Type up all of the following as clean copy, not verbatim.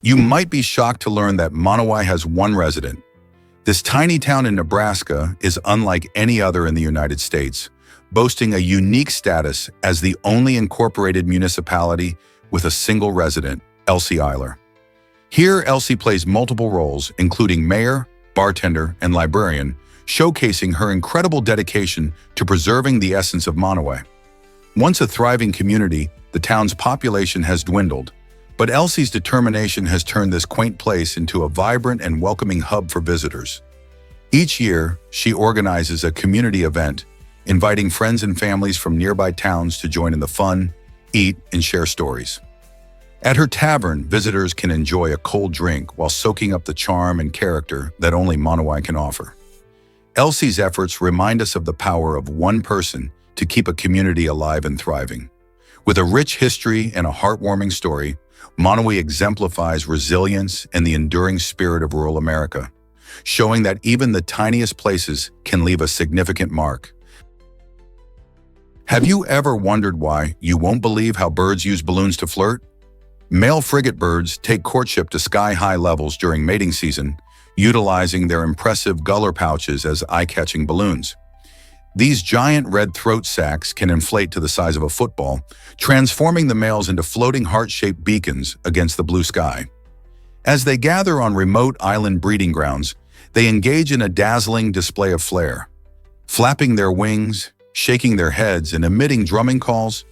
You might be shocked to learn that Monowai has one resident. This tiny town in Nebraska is unlike any other in the United States, boasting a unique status as the only incorporated municipality with a single resident, Elsie Eiler. Here, Elsie plays multiple roles, including mayor, bartender, and librarian, showcasing her incredible dedication to preserving the essence of Monowai. Once a thriving community, the town's population has dwindled, but Elsie's determination has turned this quaint place into a vibrant and welcoming hub for visitors. Each year, she organizes a community event, inviting friends and families from nearby towns to join in the fun, eat, and share stories. At her tavern, visitors can enjoy a cold drink while soaking up the charm and character that only Monowai can offer. Elsie's efforts remind us of the power of one person to keep a community alive and thriving. With a rich history and a heartwarming story, Monowai exemplifies resilience and the enduring spirit of rural America, showing that even the tiniest places can leave a significant mark. Have you ever wondered why you won't believe how birds use balloons to flirt? Male frigate birds take courtship to sky-high levels during mating season, utilizing their impressive gular pouches as eye-catching balloons. These giant red throat sacs can inflate to the size of a football, transforming the males into floating heart-shaped beacons against the blue sky. As they gather on remote island breeding grounds, they engage in a dazzling display of flair. Flapping their wings, shaking their heads, and emitting drumming calls,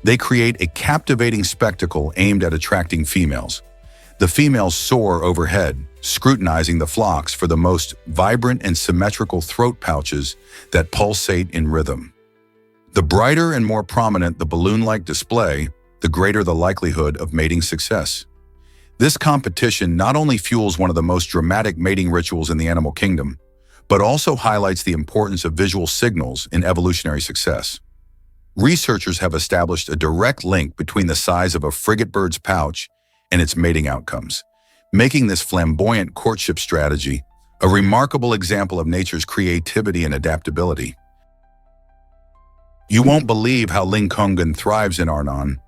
they create a captivating spectacle aimed at attracting females. The females soar overhead, scrutinizing the flocks for the most vibrant and symmetrical throat pouches that pulsate in rhythm. The brighter and more prominent the balloon-like display, the greater the likelihood of mating success. This competition not only fuels one of the most dramatic mating rituals in the animal kingdom, but also highlights the importance of visual signals in evolutionary success. Researchers have established a direct link between the size of a frigate bird's pouch and its mating outcomes, making this flamboyant courtship strategy a remarkable example of nature's creativity and adaptability. You won't believe how Linkongan thrives in Arnon.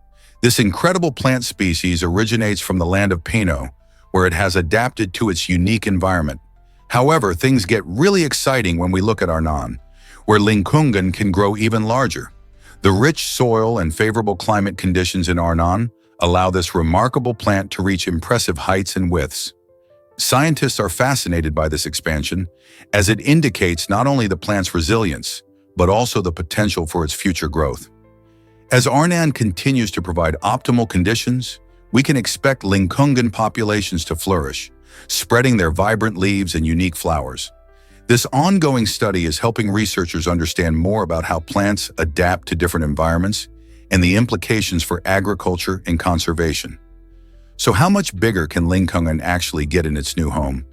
This incredible plant species originates from the land of Pino, where it has adapted to its unique environment. However, things get really exciting when we look at Arnon, where Linkongan can grow even larger. The rich soil and favorable climate conditions in Arnon allow this remarkable plant to reach impressive heights and widths. Scientists are fascinated by this expansion, as it indicates not only the plant's resilience, but also the potential for its future growth. As Arnon continues to provide optimal conditions, we can expect Linkongan populations to flourish, spreading their vibrant leaves and unique flowers. This ongoing study is helping researchers understand more about how plants adapt to different environments and the implications for agriculture and conservation. So how much bigger can Linkongan actually get in its new home?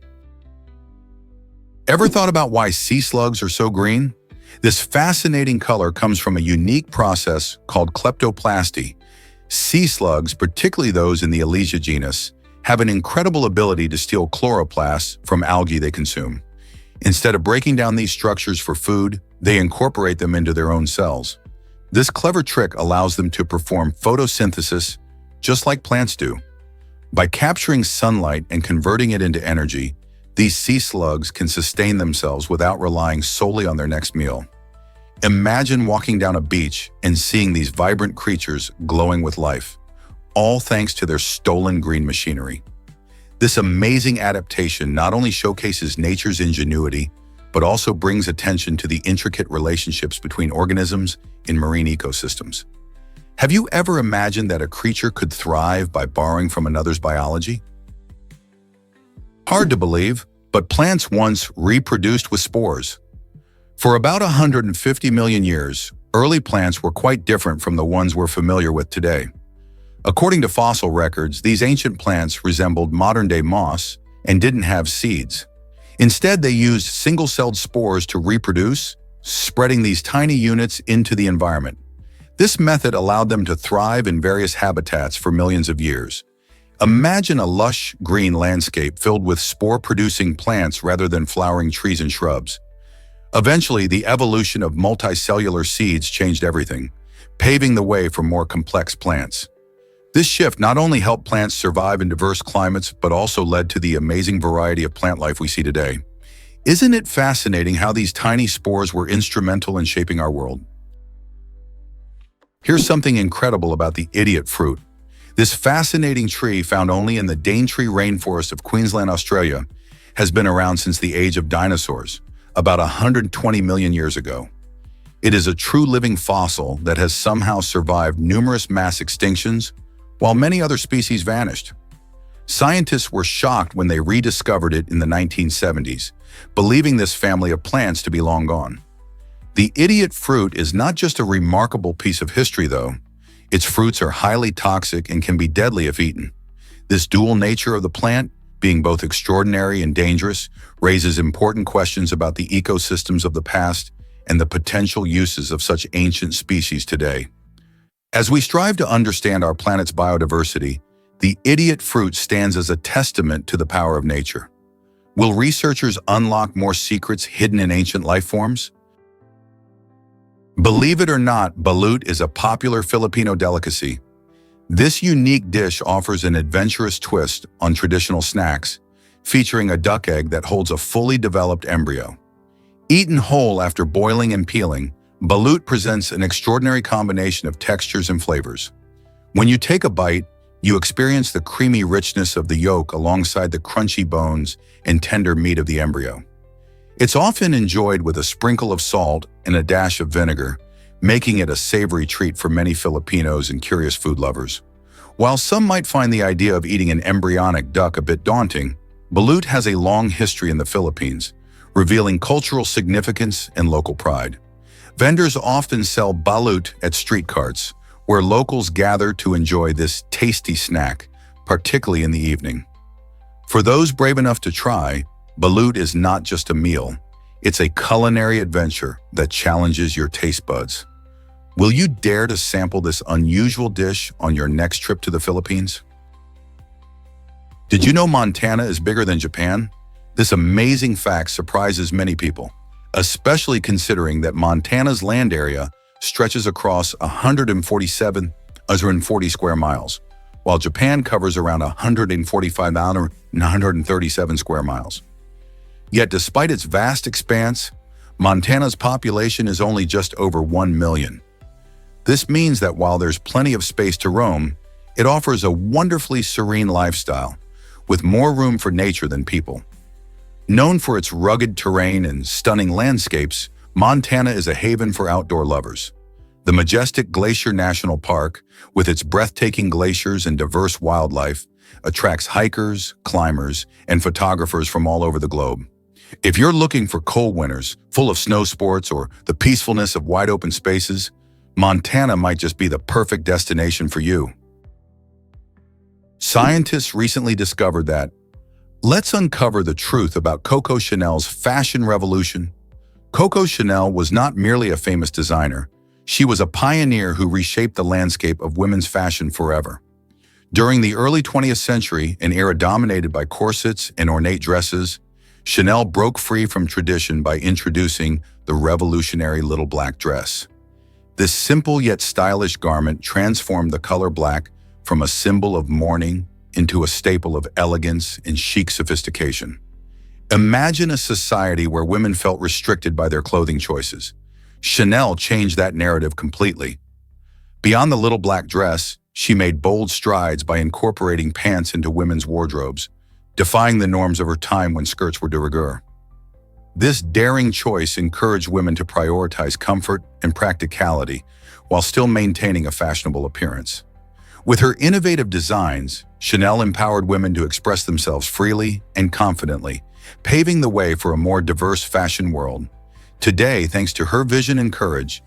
Ever thought about why sea slugs are so green? This fascinating color comes from a unique process called kleptoplasty. Sea slugs, particularly those in the Elysia genus, have an incredible ability to steal chloroplasts from algae they consume. Instead of breaking down these structures for food, they incorporate them into their own cells. This clever trick allows them to perform photosynthesis just like plants do. By capturing sunlight and converting it into energy, these sea slugs can sustain themselves without relying solely on their next meal. Imagine walking down a beach and seeing these vibrant creatures glowing with life, all thanks to their stolen green machinery. This amazing adaptation not only showcases nature's ingenuity, but also brings attention to the intricate relationships between organisms in marine ecosystems. Have you ever imagined that a creature could thrive by borrowing from another's biology? Hard to believe, but plants once reproduced with spores. For about 150 million years, early plants were quite different from the ones we're familiar with today. According to fossil records, these ancient plants resembled modern-day moss and didn't have seeds. Instead, they used single-celled spores to reproduce, spreading these tiny units into the environment. This method allowed them to thrive in various habitats for millions of years. Imagine a lush green landscape filled with spore-producing plants rather than flowering trees and shrubs. Eventually, the evolution of multicellular seeds changed everything, paving the way for more complex plants. This shift not only helped plants survive in diverse climates, but also led to the amazing variety of plant life we see today. Isn't it fascinating how these tiny spores were instrumental in shaping our world? Here's something incredible about the idiot fruit. This fascinating tree, found only in the Daintree rainforest of Queensland, Australia, has been around since the age of dinosaurs, about 120 million years ago. It is a true living fossil that has somehow survived numerous mass extinctions, while many other species vanished. Scientists were shocked when they rediscovered it in the 1970s, believing this family of plants to be long gone. The idiot fruit is not just a remarkable piece of history, though. Its fruits are highly toxic and can be deadly if eaten. This dual nature of the plant, being both extraordinary and dangerous, raises important questions about the ecosystems of the past and the potential uses of such ancient species today. As we strive to understand our planet's biodiversity, the idiot fruit stands as a testament to the power of nature. Will researchers unlock more secrets hidden in ancient life forms? Believe it or not, balut is a popular Filipino delicacy. This unique dish offers an adventurous twist on traditional snacks, featuring a duck egg that holds a fully developed embryo. Eaten whole after boiling and peeling, balut presents an extraordinary combination of textures and flavors. When you take a bite, you experience the creamy richness of the yolk alongside the crunchy bones and tender meat of the embryo. It's often enjoyed with a sprinkle of salt and a dash of vinegar, making it a savory treat for many Filipinos and curious food lovers. While some might find the idea of eating an embryonic duck a bit daunting, balut has a long history in the Philippines, revealing cultural significance and local pride. Vendors often sell balut at street carts, where locals gather to enjoy this tasty snack, particularly in the evening. For those brave enough to try, balut is not just a meal, it's a culinary adventure that challenges your taste buds. Will you dare to sample this unusual dish on your next trip to the Philippines? Did you know Montana is bigger than Japan? This amazing fact surprises many people, especially considering that Montana's land area stretches across 140 square miles, while Japan covers around 137 square miles. Yet despite its vast expanse, Montana's population is only just over 1 million. This means that while there's plenty of space to roam, it offers a wonderfully serene lifestyle, with more room for nature than people. Known for its rugged terrain and stunning landscapes, Montana is a haven for outdoor lovers. The majestic Glacier National Park, with its breathtaking glaciers and diverse wildlife, attracts hikers, climbers, and photographers from all over the globe. If you're looking for cold winters, full of snow sports, or the peacefulness of wide-open spaces, Montana might just be the perfect destination for you. Scientists recently discovered that. Let's uncover the truth about Coco Chanel's fashion revolution. Coco Chanel was not merely a famous designer. She was a pioneer who reshaped the landscape of women's fashion forever. During the early 20th century, an era dominated by corsets and ornate dresses, Chanel broke free from tradition by introducing the revolutionary little black dress. This simple yet stylish garment transformed the color black from a symbol of mourning into a staple of elegance and chic sophistication. Imagine a society where women felt restricted by their clothing choices. Chanel changed that narrative completely. Beyond the little black dress, she made bold strides by incorporating pants into women's wardrobes, defying the norms of her time when skirts were de rigueur. This daring choice encouraged women to prioritize comfort and practicality while still maintaining a fashionable appearance. With her innovative designs, Chanel empowered women to express themselves freely and confidently, paving the way for a more diverse fashion world. Today, thanks to her vision and courage,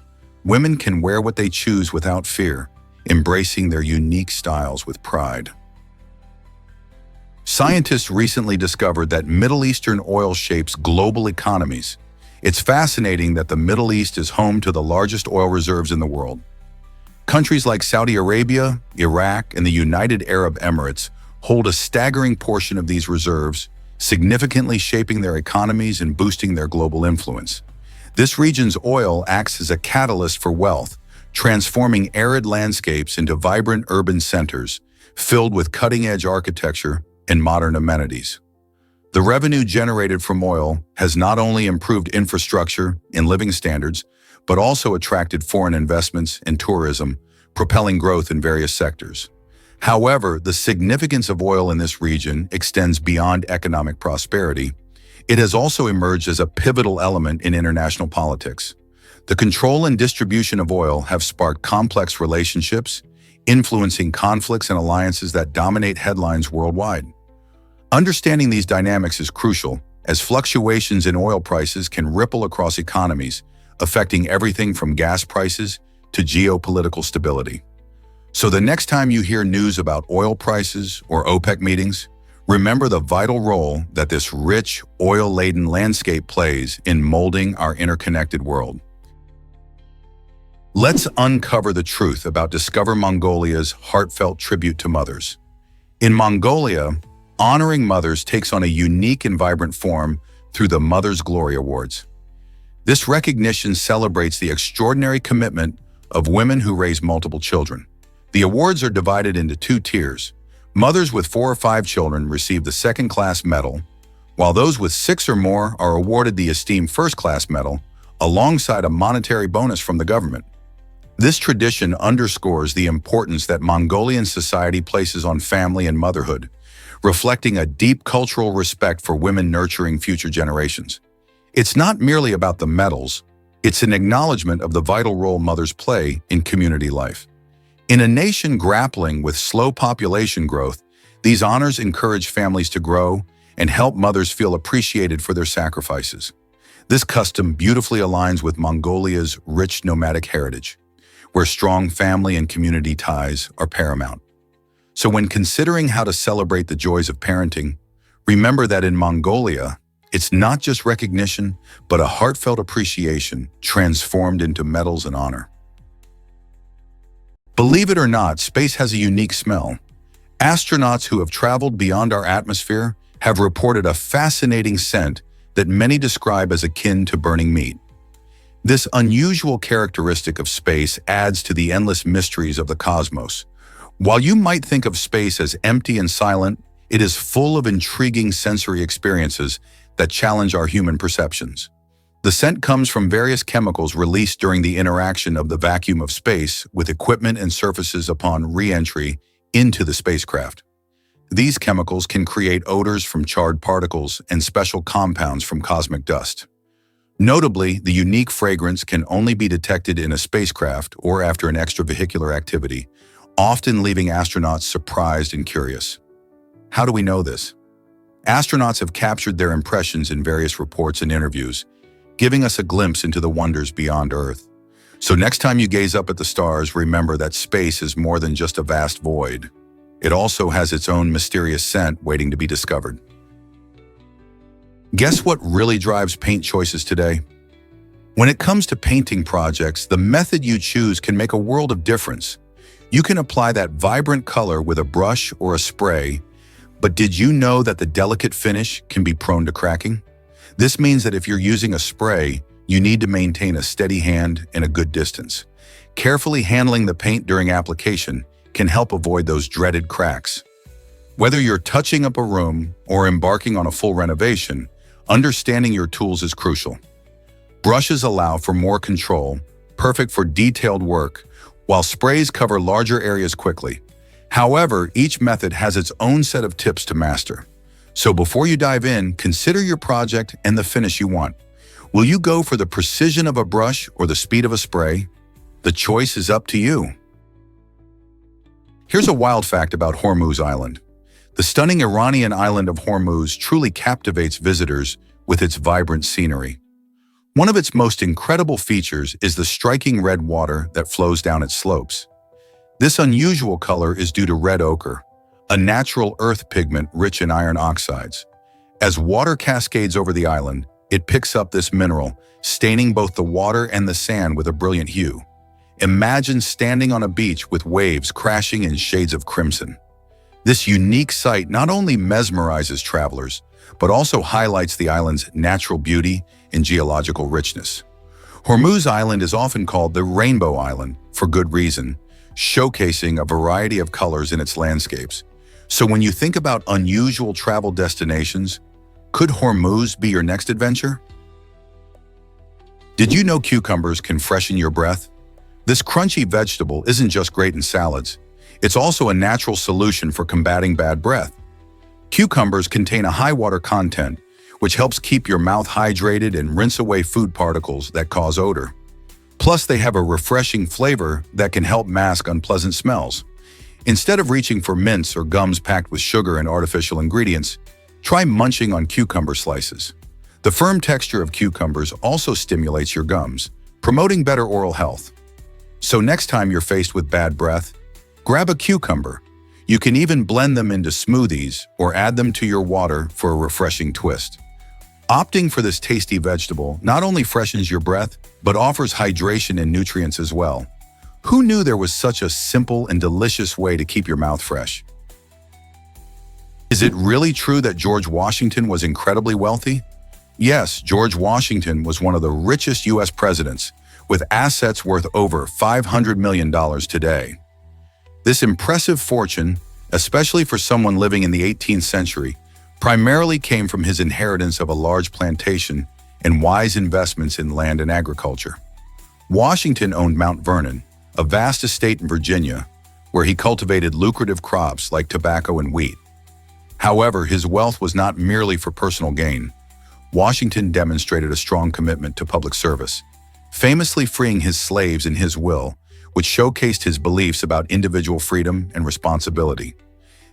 women can wear what they choose without fear, embracing their unique styles with pride. Scientists recently discovered that Middle Eastern oil shapes global economies. It's fascinating that the Middle East is home to the largest oil reserves in the world. Countries like Saudi Arabia, Iraq, and the United Arab Emirates hold a staggering portion of these reserves, significantly shaping their economies and boosting their global influence. This region's oil acts as a catalyst for wealth, transforming arid landscapes into vibrant urban centers filled with cutting-edge architecture and modern amenities. The revenue generated from oil has not only improved infrastructure and living standards, but also attracted foreign investments and tourism, propelling growth in various sectors. However, the significance of oil in this region extends beyond economic prosperity. It has also emerged as a pivotal element in international politics. The control and distribution of oil have sparked complex relationships, influencing conflicts and alliances that dominate headlines worldwide. Understanding these dynamics is crucial, as fluctuations in oil prices can ripple across economies, affecting everything from gas prices to geopolitical stability. So the next time you hear news about oil prices or OPEC meetings, remember the vital role that this rich, oil-laden landscape plays in molding our interconnected world. Let's uncover the truth about Discover Mongolia's heartfelt tribute to mothers. In Mongolia, honoring mothers takes on a unique and vibrant form through the Mother's Glory Awards. This recognition celebrates the extraordinary commitment of women who raise multiple children. The awards are divided into two tiers. Mothers with 4 or 5 children receive the second-class medal, while those with 6 or more are awarded the esteemed first-class medal, alongside a monetary bonus from the government. This tradition underscores the importance that Mongolian society places on family and motherhood, reflecting a deep cultural respect for women nurturing future generations. It's not merely about the medals, it's an acknowledgement of the vital role mothers play in community life. In a nation grappling with slow population growth, these honors encourage families to grow and help mothers feel appreciated for their sacrifices. This custom beautifully aligns with Mongolia's rich nomadic heritage, where strong family and community ties are paramount. So when considering how to celebrate the joys of parenting, remember that in Mongolia, it's not just recognition, but a heartfelt appreciation transformed into medals and honor. Believe it or not, space has a unique smell. Astronauts who have traveled beyond our atmosphere have reported a fascinating scent that many describe as akin to burning meat. This unusual characteristic of space adds to the endless mysteries of the cosmos. While you might think of space as empty and silent, it is full of intriguing sensory experiences that challenge our human perceptions. The scent comes from various chemicals released during the interaction of the vacuum of space with equipment and surfaces upon re-entry into the spacecraft. These chemicals can create odors from charred particles and special compounds from cosmic dust. Notably, the unique fragrance can only be detected in a spacecraft or after an extravehicular activity, often leaving astronauts surprised and curious. How do we know this? Astronauts have captured their impressions in various reports and interviews, giving us a glimpse into the wonders beyond Earth. So next time you gaze up at the stars, remember that space is more than just a vast void. It also has its own mysterious scent waiting to be discovered. Guess what really drives paint choices today? When it comes to painting projects, the method you choose can make a world of difference. You can apply that vibrant color with a brush or a spray, but did you know that the delicate finish can be prone to cracking? This means that if you're using a spray, you need to maintain a steady hand and a good distance. Carefully handling the paint during application can help avoid those dreaded cracks. Whether you're touching up a room or embarking on a full renovation, understanding your tools is crucial. Brushes allow for more control, perfect for detailed work, while sprays cover larger areas quickly. However, each method has its own set of tips to master. So before you dive in, consider your project and the finish you want. Will you go for the precision of a brush or the speed of a spray? The choice is up to you. Here's a wild fact about Hormuz Island. The stunning Iranian island of Hormuz truly captivates visitors with its vibrant scenery. One of its most incredible features is the striking red water that flows down its slopes. This unusual color is due to red ochre, a natural earth pigment rich in iron oxides. As water cascades over the island, it picks up this mineral, staining both the water and the sand with a brilliant hue. Imagine standing on a beach with waves crashing in shades of crimson. This unique sight not only mesmerizes travelers, but also highlights the island's natural beauty and geological richness. Hormuz Island is often called the Rainbow Island for good reason, showcasing a variety of colors in its landscapes. So when you think about unusual travel destinations, could Hormuz be your next adventure? Did you know cucumbers can freshen your breath? This crunchy vegetable isn't just great in salads. It's also a natural solution for combating bad breath. Cucumbers contain a high water content, which helps keep your mouth hydrated and rinse away food particles that cause odor. Plus, they have a refreshing flavor that can help mask unpleasant smells. Instead of reaching for mints or gums packed with sugar and artificial ingredients, try munching on cucumber slices. The firm texture of cucumbers also stimulates your gums, promoting better oral health. So next time you're faced with bad breath, grab a cucumber. You can even blend them into smoothies or add them to your water for a refreshing twist. Opting for this tasty vegetable not only freshens your breath, but offers hydration and nutrients as well. Who knew there was such a simple and delicious way to keep your mouth fresh? Is it really true that George Washington was incredibly wealthy? Yes, George Washington was one of the richest U.S. presidents, with assets worth over $500 million today. This impressive fortune, especially for someone living in the 18th century, primarily came from his inheritance of a large plantation and wise investments in land and agriculture. Washington owned Mount Vernon, a vast estate in Virginia, where he cultivated lucrative crops like tobacco and wheat. However, his wealth was not merely for personal gain. Washington demonstrated a strong commitment to public service, famously freeing his slaves in his will, which showcased his beliefs about individual freedom and responsibility.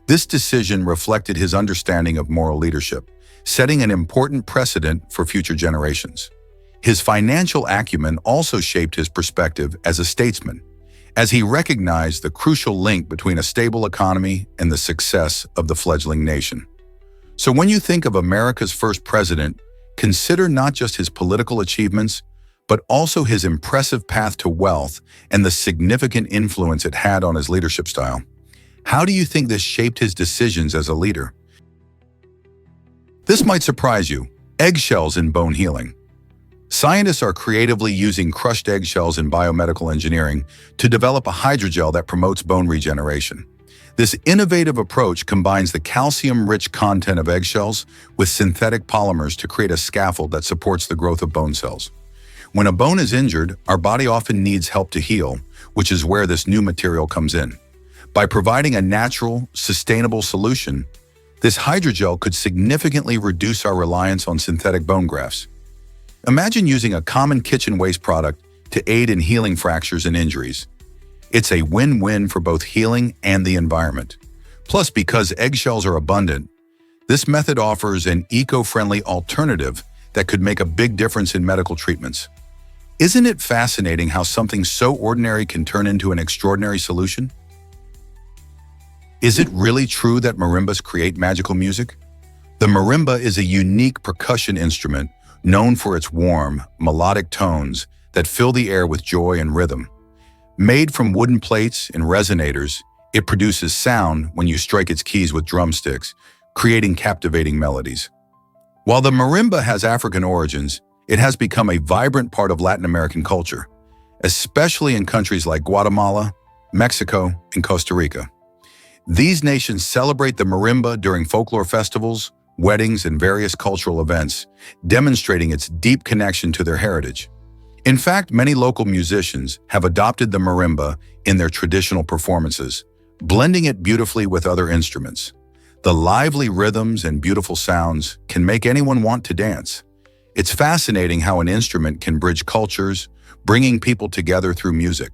This decision reflected his understanding of moral leadership, setting an important precedent for future generations. His financial acumen also shaped his perspective as a statesman, as he recognized the crucial link between a stable economy and the success of the fledgling nation. So when you think of America's first president, consider not just his political achievements, but also his impressive path to wealth and the significant influence it had on his leadership style. How do you think this shaped his decisions as a leader? This might surprise you: eggshells in bone healing. Scientists are creatively using crushed eggshells in biomedical engineering to develop a hydrogel that promotes bone regeneration. This innovative approach combines the calcium-rich content of eggshells with synthetic polymers to create a scaffold that supports the growth of bone cells. When a bone is injured, our body often needs help to heal, which is where this new material comes in. By providing a natural, sustainable solution, this hydrogel could significantly reduce our reliance on synthetic bone grafts. Imagine using a common kitchen waste product to aid in healing fractures and injuries. It's a win-win for both healing and the environment. Plus, because eggshells are abundant, this method offers an eco-friendly alternative that could make a big difference in medical treatments. Isn't it fascinating how something so ordinary can turn into an extraordinary solution? Is it really true that marimbas create magical music? The marimba is a unique percussion instrument known for its warm, melodic tones that fill the air with joy and rhythm. Made from wooden plates and resonators, it produces sound when you strike its keys with drumsticks, creating captivating melodies. While the marimba has African origins, it has become a vibrant part of Latin American culture, especially in countries like Guatemala, Mexico, and Costa Rica. These nations celebrate the marimba during folklore festivals, weddings, and various cultural events, demonstrating its deep connection to their heritage. In fact, many local musicians have adopted the marimba in their traditional performances, blending it beautifully with other instruments. The lively rhythms and beautiful sounds can make anyone want to dance. It's fascinating how an instrument can bridge cultures, bringing people together through music.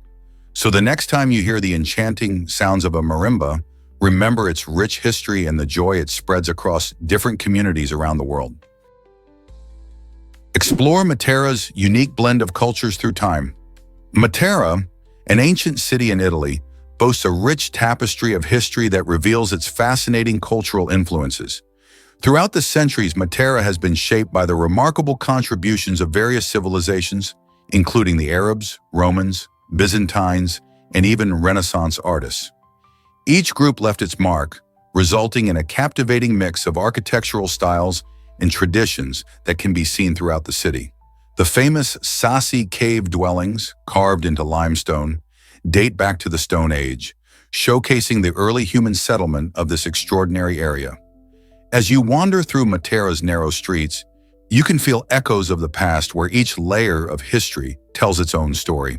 So the next time you hear the enchanting sounds of a marimba, remember its rich history and the joy it spreads across different communities around the world. Explore Matera's unique blend of cultures through time. Matera, an ancient city in Italy, boasts a rich tapestry of history that reveals its fascinating cultural influences. Throughout the centuries, Matera has been shaped by the remarkable contributions of various civilizations, including the Arabs, Romans, Byzantines, and even Renaissance artists. Each group left its mark, resulting in a captivating mix of architectural styles and traditions that can be seen throughout the city. The famous Sassi cave dwellings, carved into limestone, date back to the Stone Age, showcasing the early human settlement of this extraordinary area. As you wander through Matera's narrow streets, you can feel echoes of the past where each layer of history tells its own story.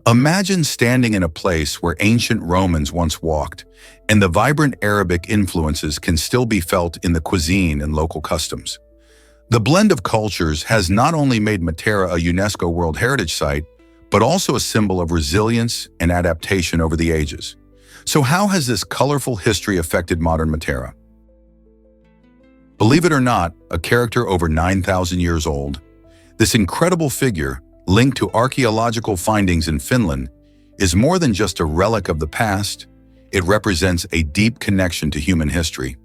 Imagine standing in a place where ancient Romans once walked, and the vibrant Arabic influences can still be felt in the cuisine and local customs. The blend of cultures has not only made Matera a UNESCO World Heritage Site, but also a symbol of resilience and adaptation over the ages. So how has this colorful history affected modern Matera? Believe it or not, a character over 9,000 years old, this incredible figure, linked to archaeological findings in Finland, is more than just a relic of the past. It represents a deep connection to human history.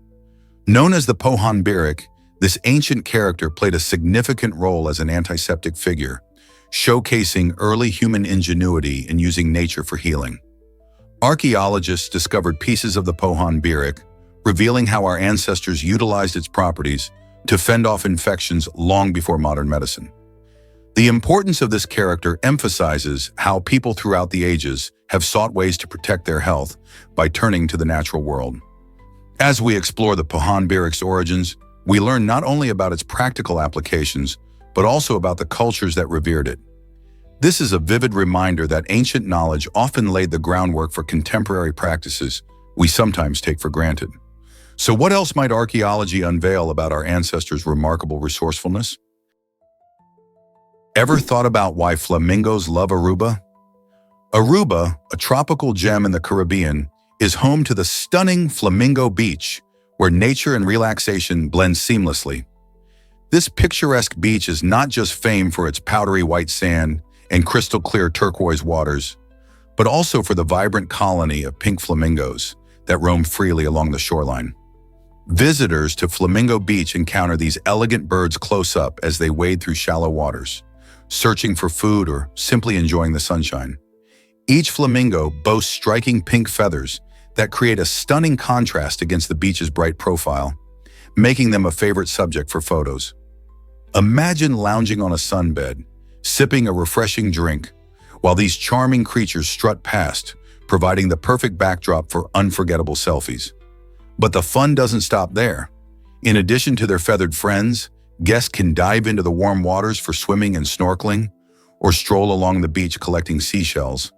Known as the Pohan Birik, this ancient character played a significant role as an antiseptic figure, showcasing early human ingenuity in using nature for healing. Archaeologists discovered pieces of the Pohan Birik, revealing how our ancestors utilized its properties to fend off infections long before modern medicine. The importance of this character emphasizes how people throughout the ages have sought ways to protect their health by turning to the natural world. As we explore the Pohan Birik's origins, we learn not only about its practical applications, but also about the cultures that revered it. This is a vivid reminder that ancient knowledge often laid the groundwork for contemporary practices we sometimes take for granted. So what else might archaeology unveil about our ancestors' remarkable resourcefulness? Ever thought about why flamingos love Aruba? Aruba, a tropical gem in the Caribbean, is home to the stunning Flamingo Beach, where nature and relaxation blend seamlessly. This picturesque beach is not just famed for its powdery white sand and crystal clear turquoise waters, but also for the vibrant colony of pink flamingos that roam freely along the shoreline. Visitors to Flamingo Beach encounter these elegant birds close up as they wade through shallow waters, searching for food or simply enjoying the sunshine. Each flamingo boasts striking pink feathers that create a stunning contrast against the beach's bright profile, making them a favorite subject for photos. Imagine lounging on a sunbed, sipping a refreshing drink, while these charming creatures strut past, providing the perfect backdrop for unforgettable selfies. But the fun doesn't stop there. In addition to their feathered friends, guests can dive into the warm waters for swimming and snorkeling, or stroll along the beach collecting seashells.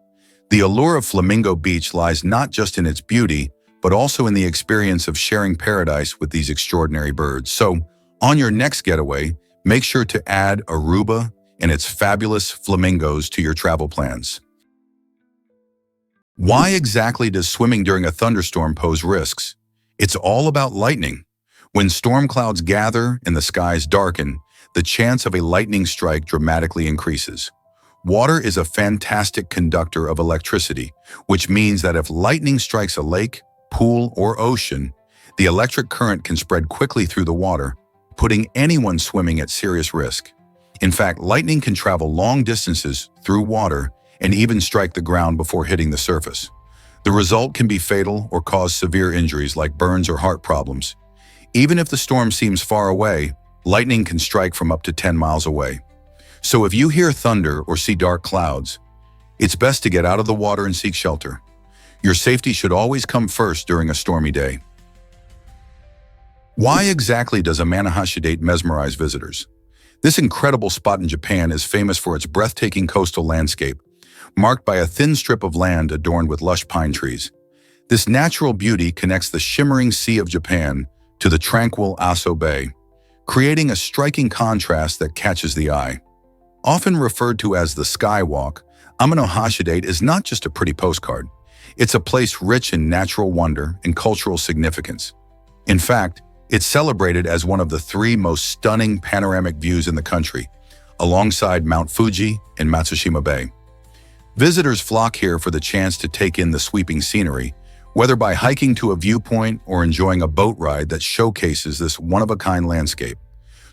The allure of Flamingo Beach lies not just in its beauty, but also in the experience of sharing paradise with these extraordinary birds. So, on your next getaway, make sure to add Aruba and its fabulous flamingos to your travel plans. Why exactly does swimming during a thunderstorm pose risks? It's all about lightning. When storm clouds gather and the skies darken, the chance of a lightning strike dramatically increases. Water is a fantastic conductor of electricity, which means that if lightning strikes a lake, pool, or ocean, the electric current can spread quickly through the water, putting anyone swimming at serious risk. In fact, lightning can travel long distances through water and even strike the ground before hitting the surface. The result can be fatal or cause severe injuries like burns or heart problems. Even if the storm seems far away, lightning can strike from up to 10 miles away. So if you hear thunder or see dark clouds, it's best to get out of the water and seek shelter. Your safety should always come first during a stormy day. Why exactly does Amano Date mesmerize visitors? This incredible spot in Japan is famous for its breathtaking coastal landscape, marked by a thin strip of land adorned with lush pine trees. This natural beauty connects the shimmering Sea of Japan to the tranquil Aso Bay, creating a striking contrast that catches the eye. Often referred to as the Skywalk, Amano Date is not just a pretty postcard. It's a place rich in natural wonder and cultural significance. In fact, it's celebrated as one of the 3 most stunning panoramic views in the country, alongside Mount Fuji and Matsushima Bay. Visitors flock here for the chance to take in the sweeping scenery, whether by hiking to a viewpoint or enjoying a boat ride that showcases this one-of-a-kind landscape.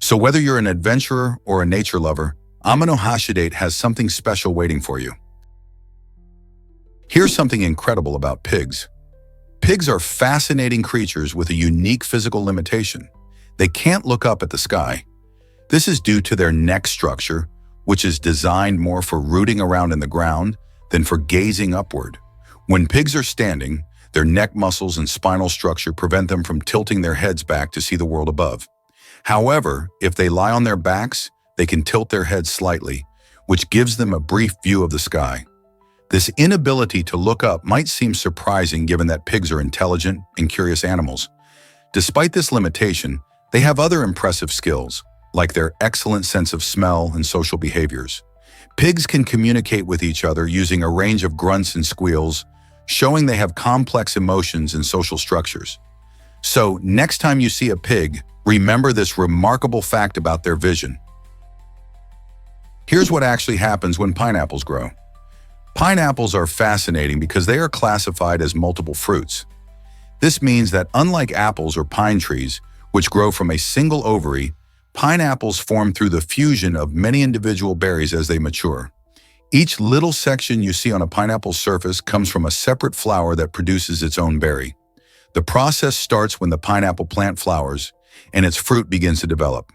So whether you're an adventurer or a nature lover, Amano Date has something special waiting for you. Here's something incredible about pigs. Pigs are fascinating creatures with a unique physical limitation. They can't look up at the sky. This is due to their neck structure, which is designed more for rooting around in the ground than for gazing upward. When pigs are standing, their neck muscles and spinal structure prevent them from tilting their heads back to see the world above. However, if they lie on their backs, they can tilt their heads slightly, which gives them a brief view of the sky. This inability to look up might seem surprising given that pigs are intelligent and curious animals. Despite this limitation, they have other impressive skills, like their excellent sense of smell and social behaviors. Pigs can communicate with each other using a range of grunts and squeals, showing they have complex emotions and social structures. So, next time you see a pig, remember this remarkable fact about their vision. Here's what actually happens when pineapples grow. Pineapples are fascinating because they are classified as multiple fruits. This means that unlike apples or pine trees, which grow from a single ovary, pineapples form through the fusion of many individual berries as they mature. Each little section you see on a pineapple's surface comes from a separate flower that produces its own berry. The process starts when the pineapple plant flowers and its fruit begins to develop.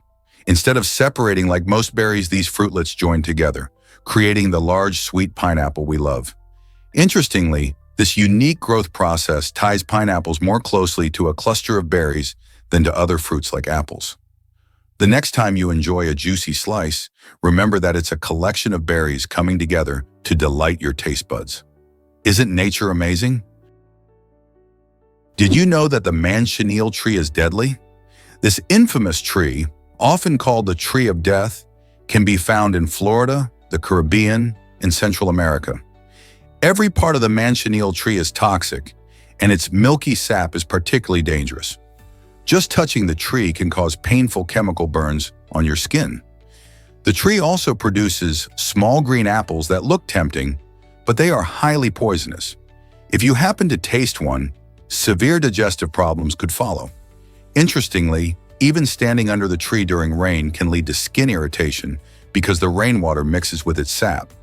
Instead of separating like most berries, these fruitlets join together, creating the large, sweet pineapple we love. Interestingly, this unique growth process ties pineapples more closely to a cluster of berries than to other fruits like apples. The next time you enjoy a juicy slice, remember that it's a collection of berries coming together to delight your taste buds. Isn't nature amazing? Did you know that the manchineel tree is deadly? This infamous tree, often called the tree of death, can be found in Florida, the Caribbean, and Central America. Every part of the manchineel tree is toxic, and its milky sap is particularly dangerous. Just touching the tree can cause painful chemical burns on your skin. The tree also produces small green apples that look tempting, but they are highly poisonous. If you happen to taste one, severe digestive problems could follow. Interestingly, even standing under the tree during rain can lead to skin irritation because the rainwater mixes with its sap.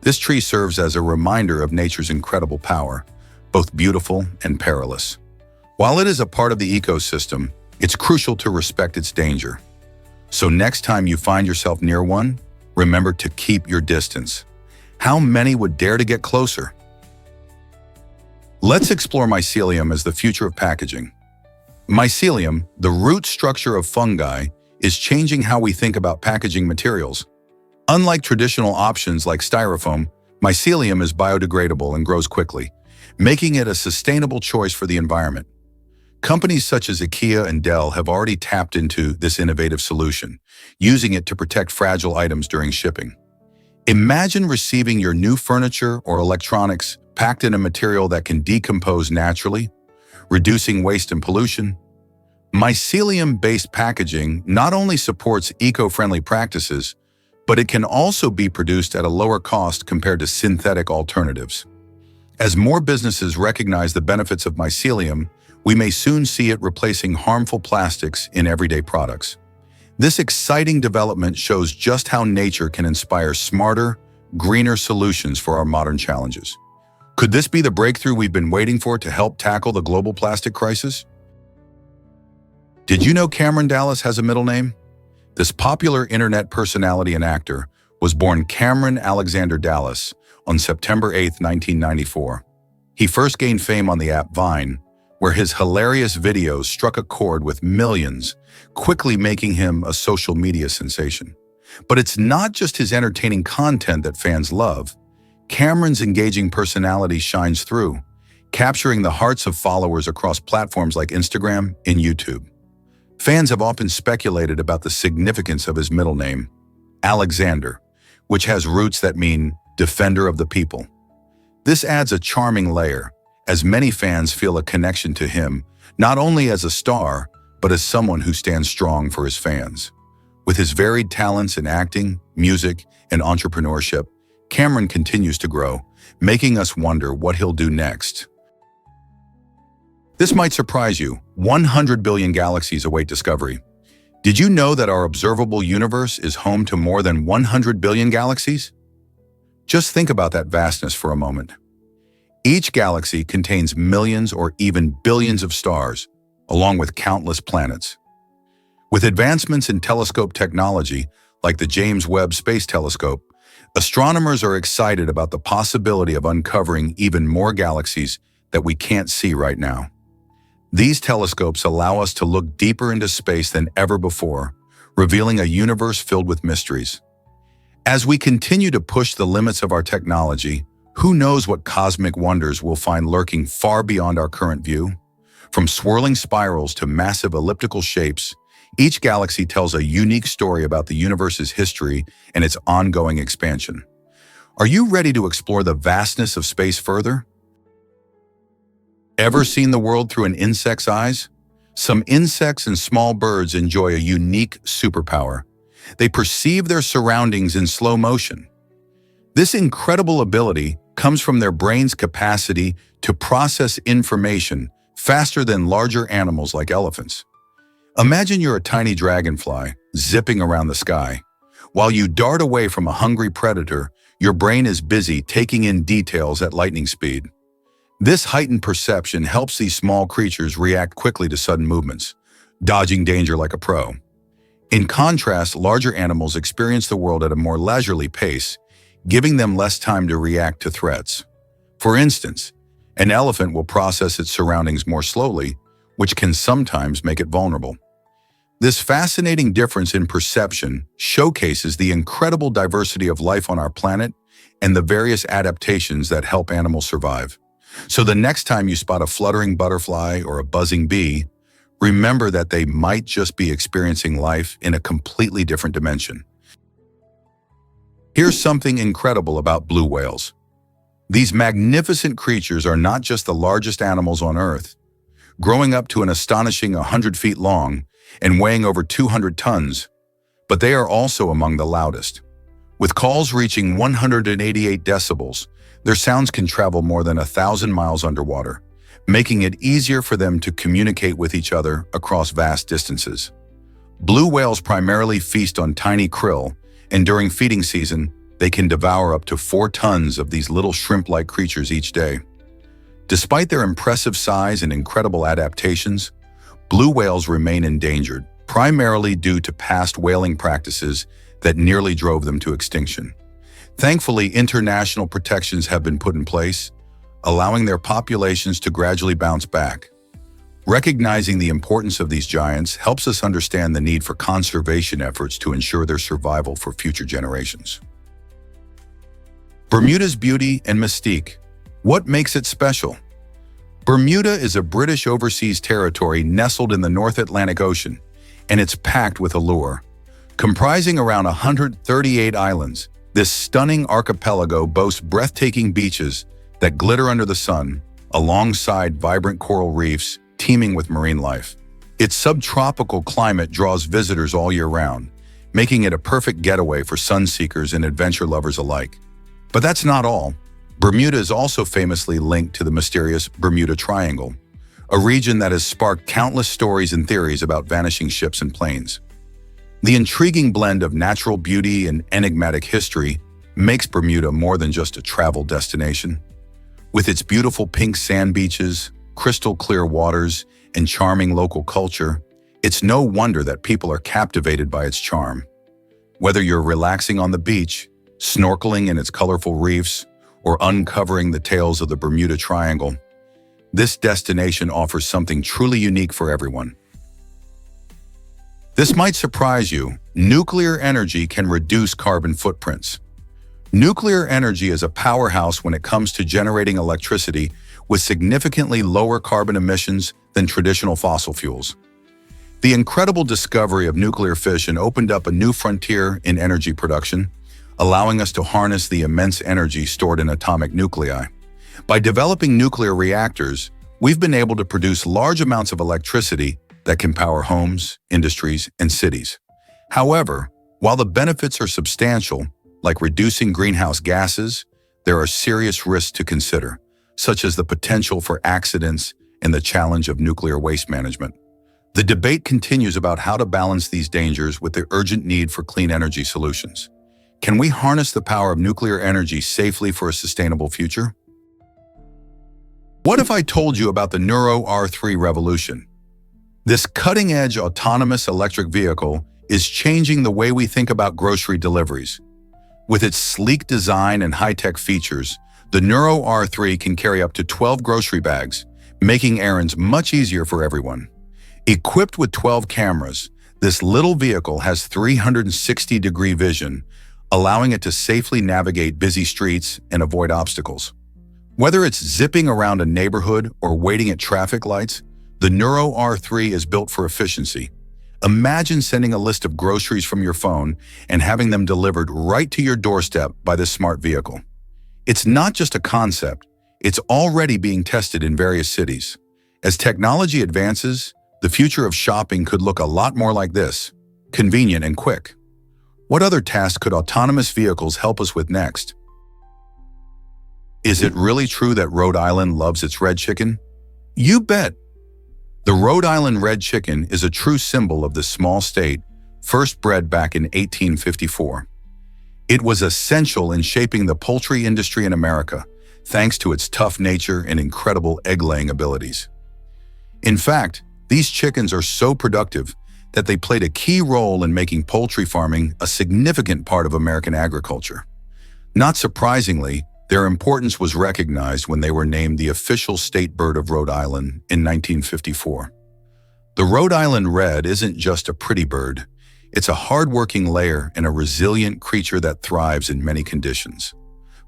This tree serves as a reminder of nature's incredible power, both beautiful and perilous. While it is a part of the ecosystem, it's crucial to respect its danger. So next time you find yourself near one, remember to keep your distance. How many would dare to get closer? Let's explore mycelium as the future of packaging. Mycelium, the root structure of fungi, is changing how we think about packaging materials. Unlike traditional options like styrofoam, mycelium is biodegradable and grows quickly, making it a sustainable choice for the environment. Companies such as IKEA and Dell have already tapped into this innovative solution, using it to protect fragile items during shipping. Imagine receiving your new furniture or electronics packed in a material that can decompose naturally, reducing waste and pollution. Mycelium-based packaging not only supports eco-friendly practices, but it can also be produced at a lower cost compared to synthetic alternatives. As more businesses recognize the benefits of mycelium, we may soon see it replacing harmful plastics in everyday products. This exciting development shows just how nature can inspire smarter, greener solutions for our modern challenges. Could this be the breakthrough we've been waiting for to help tackle the global plastic crisis? Did you know Cameron Dallas has a middle name? This popular internet personality and actor was born Cameron Alexander Dallas on September 8, 1994. He first gained fame on the app Vine, where his hilarious videos struck a chord with millions, quickly making him a social media sensation. But it's not just his entertaining content that fans love. Cameron's engaging personality shines through, capturing the hearts of followers across platforms like Instagram and YouTube. Fans have often speculated about the significance of his middle name, Alexander, which has roots that mean defender of the people. This adds a charming layer, as many fans feel a connection to him, not only as a star, but as someone who stands strong for his fans. With his varied talents in acting, music, and entrepreneurship, Cameron continues to grow, making us wonder what he'll do next. This might surprise you. 100 billion galaxies await discovery. Did you know that our observable universe is home to more than 100 billion galaxies? Just think about that vastness for a moment. Each galaxy contains millions or even billions of stars, along with countless planets. With advancements in telescope technology, like the James Webb Space Telescope, astronomers are excited about the possibility of uncovering even more galaxies that we can't see right now. These telescopes allow us to look deeper into space than ever before, revealing a universe filled with mysteries. As we continue to push the limits of our technology, who knows what cosmic wonders we'll find lurking far beyond our current view? From swirling spirals to massive elliptical shapes, each galaxy tells a unique story about the universe's history and its ongoing expansion. Are you ready to explore the vastness of space further? Ever seen the world through an insect's eyes? Some insects and small birds enjoy a unique superpower. They perceive their surroundings in slow motion. This incredible ability comes from their brain's capacity to process information faster than larger animals like elephants. Imagine you're a tiny dragonfly zipping around the sky. While you dart away from a hungry predator, your brain is busy taking in details at lightning speed. This heightened perception helps these small creatures react quickly to sudden movements, dodging danger like a pro. In contrast, larger animals experience the world at a more leisurely pace, giving them less time to react to threats. For instance, an elephant will process its surroundings more slowly, which can sometimes make it vulnerable. This fascinating difference in perception showcases the incredible diversity of life on our planet and the various adaptations that help animals survive. So the next time you spot a fluttering butterfly or a buzzing bee, remember that they might just be experiencing life in a completely different dimension. Here's something incredible about blue whales. These magnificent creatures are not just the largest animals on Earth. Growing up to an astonishing 100 feet long and weighing over 200 tons, but they are also among the loudest. With calls reaching 188 decibels, their sounds can travel more than 1,000 miles underwater, making it easier for them to communicate with each other across vast distances. Blue whales primarily feast on tiny krill, and during feeding season, they can devour up to 4 tons of these little shrimp-like creatures each day. Despite their impressive size and incredible adaptations, blue whales remain endangered, primarily due to past whaling practices that nearly drove them to extinction. Thankfully, international protections have been put in place, allowing their populations to gradually bounce back. Recognizing the importance of these giants helps us understand the need for conservation efforts to ensure their survival for future generations. Bermuda's beauty and mystique. What makes it special? Bermuda is a British overseas territory nestled in the North Atlantic Ocean, and it's packed with allure. Comprising around 138 islands, this stunning archipelago boasts breathtaking beaches that glitter under the sun, alongside vibrant coral reefs teeming with marine life. Its subtropical climate draws visitors all year round, making it a perfect getaway for sun-seekers and adventure lovers alike. But that's not all. Bermuda is also famously linked to the mysterious Bermuda Triangle, a region that has sparked countless stories and theories about vanishing ships and planes. The intriguing blend of natural beauty and enigmatic history makes Bermuda more than just a travel destination. With its beautiful pink sand beaches, crystal clear waters, and charming local culture, it's no wonder that people are captivated by its charm. Whether you're relaxing on the beach, snorkeling in its colorful reefs, or uncovering the tales of the Bermuda Triangle, this destination offers something truly unique for everyone. This might surprise you. Nuclear energy can reduce carbon footprints. Nuclear energy is a powerhouse when it comes to generating electricity with significantly lower carbon emissions than traditional fossil fuels. The incredible discovery of nuclear fission opened up a new frontier in energy production, allowing us to harness the immense energy stored in atomic nuclei. By developing nuclear reactors, we've been able to produce large amounts of electricity that can power homes, industries, and cities. However, while the benefits are substantial, like reducing greenhouse gases, there are serious risks to consider, such as the potential for accidents and the challenge of nuclear waste management. The debate continues about how to balance these dangers with the urgent need for clean energy solutions. Can we harness the power of nuclear energy safely for a sustainable future? What if I told you about the Neuro R3 revolution? This cutting-edge autonomous electric vehicle is changing the way we think about grocery deliveries. With its sleek design and high-tech features, the Neuro R3 can carry up to 12 grocery bags, making errands much easier for everyone. Equipped with 12 cameras, this little vehicle has 360-degree vision, allowing it to safely navigate busy streets and avoid obstacles. Whether it's zipping around a neighborhood or waiting at traffic lights, the Neuro R3 is built for efficiency. Imagine sending a list of groceries from your phone and having them delivered right to your doorstep by this smart vehicle. It's not just a concept, it's already being tested in various cities. As technology advances, the future of shopping could look a lot more like this, convenient and quick. What other tasks could autonomous vehicles help us with next? Is it really true that Rhode Island loves its red chicken? You bet! The Rhode Island red chicken is a true symbol of this small state, first bred back in 1854. It was essential in shaping the poultry industry in America, thanks to its tough nature and incredible egg-laying abilities. In fact, these chickens are so productive that they played a key role in making poultry farming a significant part of American agriculture. Not surprisingly, their importance was recognized when they were named the official state bird of Rhode Island in 1954. The Rhode Island Red isn't just a pretty bird, it's a hard-working layer and a resilient creature that thrives in many conditions.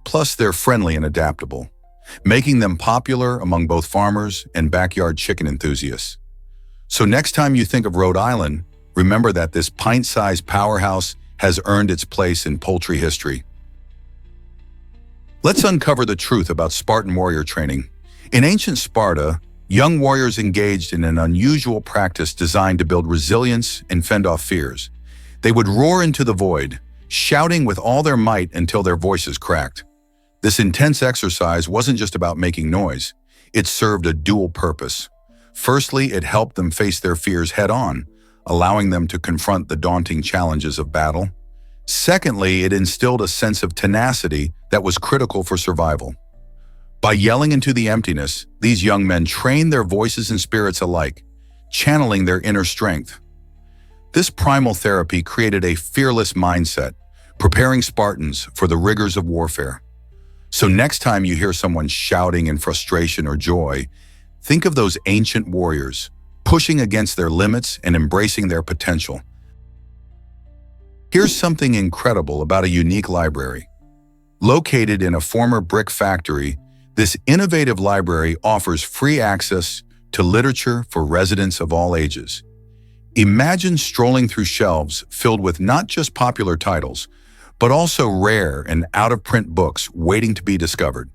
Plus, they're friendly and adaptable, making them popular among both farmers and backyard chicken enthusiasts. So next time you think of Rhode Island, remember that this pint-sized powerhouse has earned its place in poultry history. Let's uncover the truth about Spartan warrior training. In ancient Sparta, young warriors engaged in an unusual practice designed to build resilience and fend off fears. They would roar into the void, shouting with all their might until their voices cracked. This intense exercise wasn't just about making noise. It served a dual purpose. Firstly, it helped them face their fears head-on, allowing them to confront the daunting challenges of battle. Secondly, it instilled a sense of tenacity that was critical for survival. By yelling into the emptiness, these young men trained their voices and spirits alike, channeling their inner strength. This primal therapy created a fearless mindset, preparing Spartans for the rigors of warfare. So next time you hear someone shouting in frustration or joy, think of those ancient warriors, pushing against their limits and embracing their potential. Here's something incredible about a unique library. Located in a former brick factory, this innovative library offers free access to literature for residents of all ages. Imagine strolling through shelves filled with not just popular titles, but also rare and out-of-print books waiting to be discovered.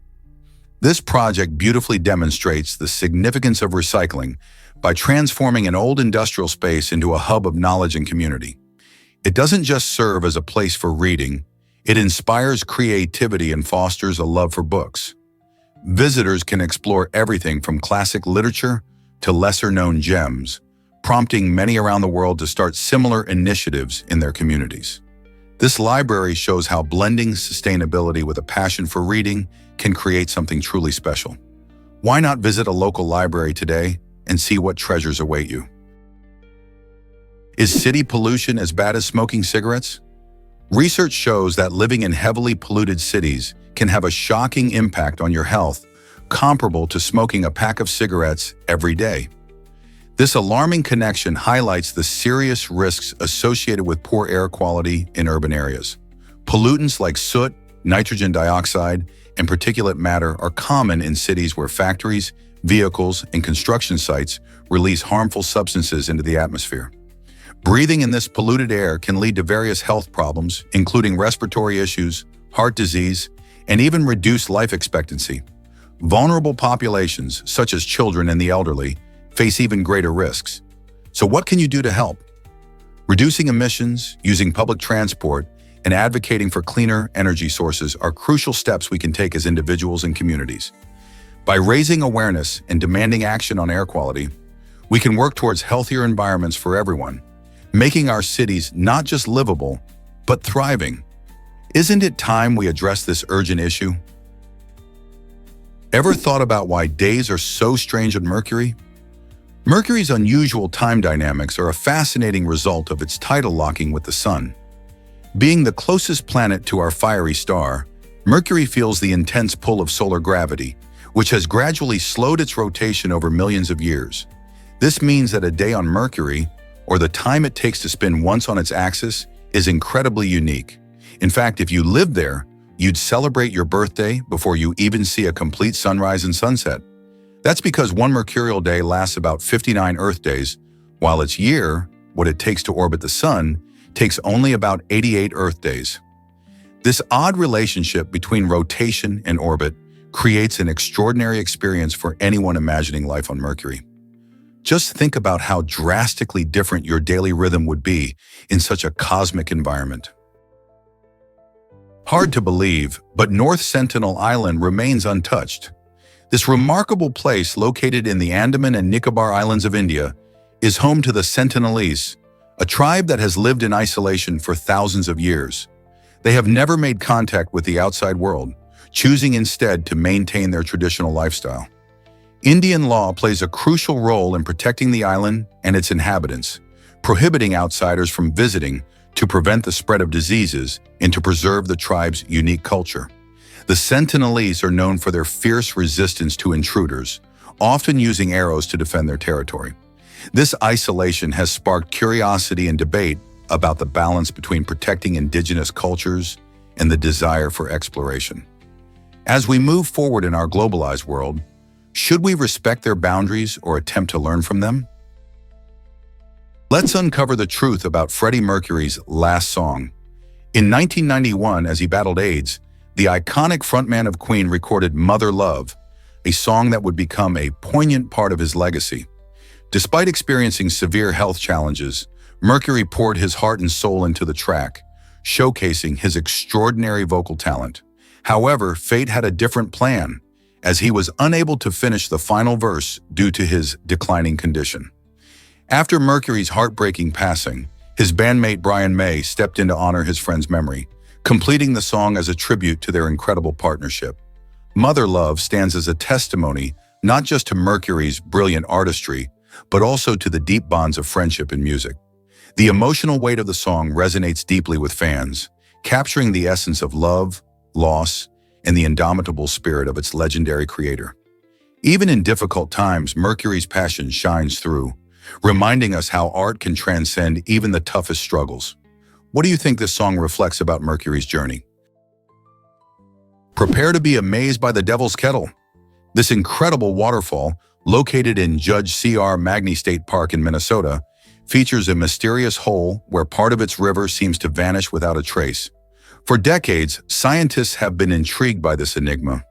This project beautifully demonstrates the significance of recycling by transforming an old industrial space into a hub of knowledge and community. It doesn't just serve as a place for reading, it inspires creativity and fosters a love for books. Visitors can explore everything from classic literature to lesser-known gems, prompting many around the world to start similar initiatives in their communities. This library shows how blending sustainability with a passion for reading can create something truly special. Why not visit a local library today and see what treasures await you? Is city pollution as bad as smoking cigarettes? Research shows that living in heavily polluted cities can have a shocking impact on your health, comparable to smoking a pack of cigarettes every day. This alarming connection highlights the serious risks associated with poor air quality in urban areas. Pollutants like soot, nitrogen dioxide, and particulate matter are common in cities where factories, vehicles, and construction sites release harmful substances into the atmosphere. Breathing in this polluted air can lead to various health problems, including respiratory issues, heart disease, and even reduced life expectancy. Vulnerable populations, such as children and the elderly, face even greater risks. So what can you do to help? Reducing emissions, using public transport, and advocating for cleaner energy sources are crucial steps we can take as individuals and communities. By raising awareness and demanding action on air quality, we can work towards healthier environments for everyone, making our cities not just livable, but thriving. Isn't it time we address this urgent issue? Ever thought about why days are so strange on Mercury? Mercury's unusual time dynamics are a fascinating result of its tidal locking with the Sun. Being the closest planet to our fiery star, Mercury feels the intense pull of solar gravity, which has gradually slowed its rotation over millions of years. This means that a day on Mercury, or the time it takes to spin once on its axis, is incredibly unique. In fact, if you lived there, you'd celebrate your birthday before you even see a complete sunrise and sunset. That's because one mercurial day lasts about 59 Earth days, while its year, what it takes to orbit the Sun, takes only about 88 Earth days. This odd relationship between rotation and orbit creates an extraordinary experience for anyone imagining life on Mercury. Just think about how drastically different your daily rhythm would be in such a cosmic environment. Hard to believe, but North Sentinel Island remains untouched. This remarkable place, located in the Andaman and Nicobar Islands of India, is home to the Sentinelese, a tribe that has lived in isolation for thousands of years. They have never made contact with the outside world, choosing instead to maintain their traditional lifestyle. Indian law plays a crucial role in protecting the island and its inhabitants, prohibiting outsiders from visiting to prevent the spread of diseases and to preserve the tribe's unique culture. The Sentinelese are known for their fierce resistance to intruders, often using arrows to defend their territory. This isolation has sparked curiosity and debate about the balance between protecting indigenous cultures and the desire for exploration. As we move forward in our globalized world, should we respect their boundaries or attempt to learn from them? Let's uncover the truth about Freddie Mercury's last song. In 1991, as he battled AIDS, the iconic frontman of Queen recorded Mother Love, a song that would become a poignant part of his legacy. Despite experiencing severe health challenges, Mercury poured his heart and soul into the track, showcasing his extraordinary vocal talent. However, fate had a different plan, as he was unable to finish the final verse due to his declining condition. After Mercury's heartbreaking passing, his bandmate Brian May stepped in to honor his friend's memory, completing the song as a tribute to their incredible partnership. Mother Love stands as a testimony not just to Mercury's brilliant artistry, but also to the deep bonds of friendship in music. The emotional weight of the song resonates deeply with fans, capturing the essence of love, loss, and the indomitable spirit of its legendary creator. Even in difficult times, Mercury's passion shines through, reminding us how art can transcend even the toughest struggles. What do you think this song reflects about Mercury's journey? Prepare to be amazed by the Devil's Kettle. This incredible waterfall, located in Judge C.R. Magny State Park in Minnesota, features a mysterious hole where part of its river seems to vanish without a trace. For decades, scientists have been intrigued by this enigma,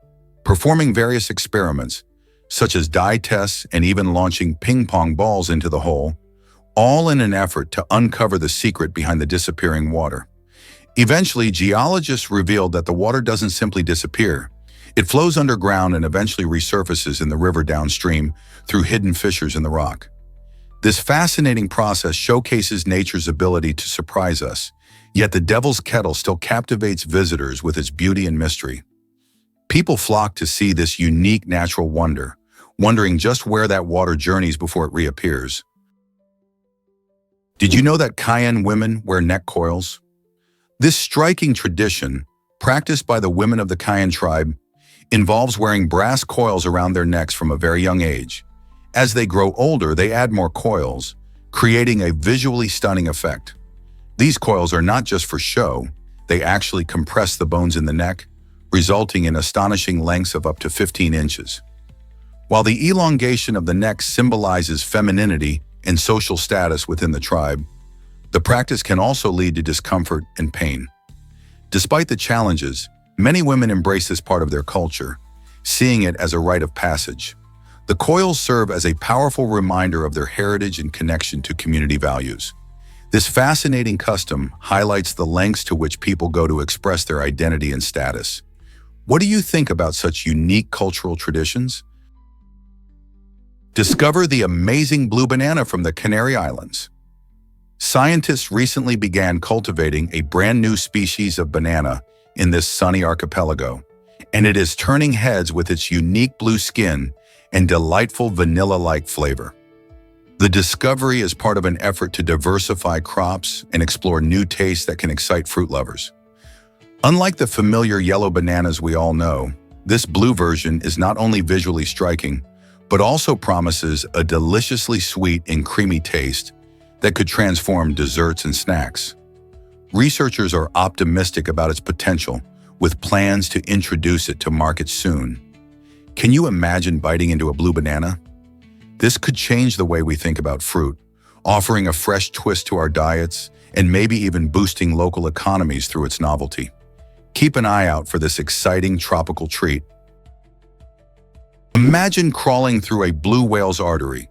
performing various experiments, such as dye tests and even launching ping-pong balls into the hole, all in an effort to uncover the secret behind the disappearing water. Eventually, geologists revealed that the water doesn't simply disappear. It flows underground and eventually resurfaces in the river downstream through hidden fissures in the rock. This fascinating process showcases nature's ability to surprise us, yet the Devil's Kettle still captivates visitors with its beauty and mystery. People flock to see this unique natural wonder, wondering just where that water journeys before it reappears. Did you know that Kayan women wear neck coils? This striking tradition, practiced by the women of the Kayan tribe, involves wearing brass coils around their necks from a very young age. As they grow older, they add more coils, creating a visually stunning effect. These coils are not just for show, they actually compress the bones in the neck, resulting in astonishing lengths of up to 15 inches. While the elongation of the neck symbolizes femininity and social status within the tribe, the practice can also lead to discomfort and pain. Despite the challenges, many women embrace this part of their culture, seeing it as a rite of passage. The coils serve as a powerful reminder of their heritage and connection to community values. This fascinating custom highlights the lengths to which people go to express their identity and status. What do you think about such unique cultural traditions? Discover the amazing blue banana from the Canary Islands. Scientists recently began cultivating a brand new species of banana in this sunny archipelago, and it is turning heads with its unique blue skin and delightful vanilla-like flavor. The discovery is part of an effort to diversify crops and explore new tastes that can excite fruit lovers. Unlike the familiar yellow bananas we all know, this blue version is not only visually striking, but also promises a deliciously sweet and creamy taste that could transform desserts and snacks. Researchers are optimistic about its potential, with plans to introduce it to markets soon. Can you imagine biting into a blue banana? This could change the way we think about fruit, offering a fresh twist to our diets and maybe even boosting local economies through its novelty. Keep an eye out for this exciting tropical treat. Imagine crawling through a blue whale's artery.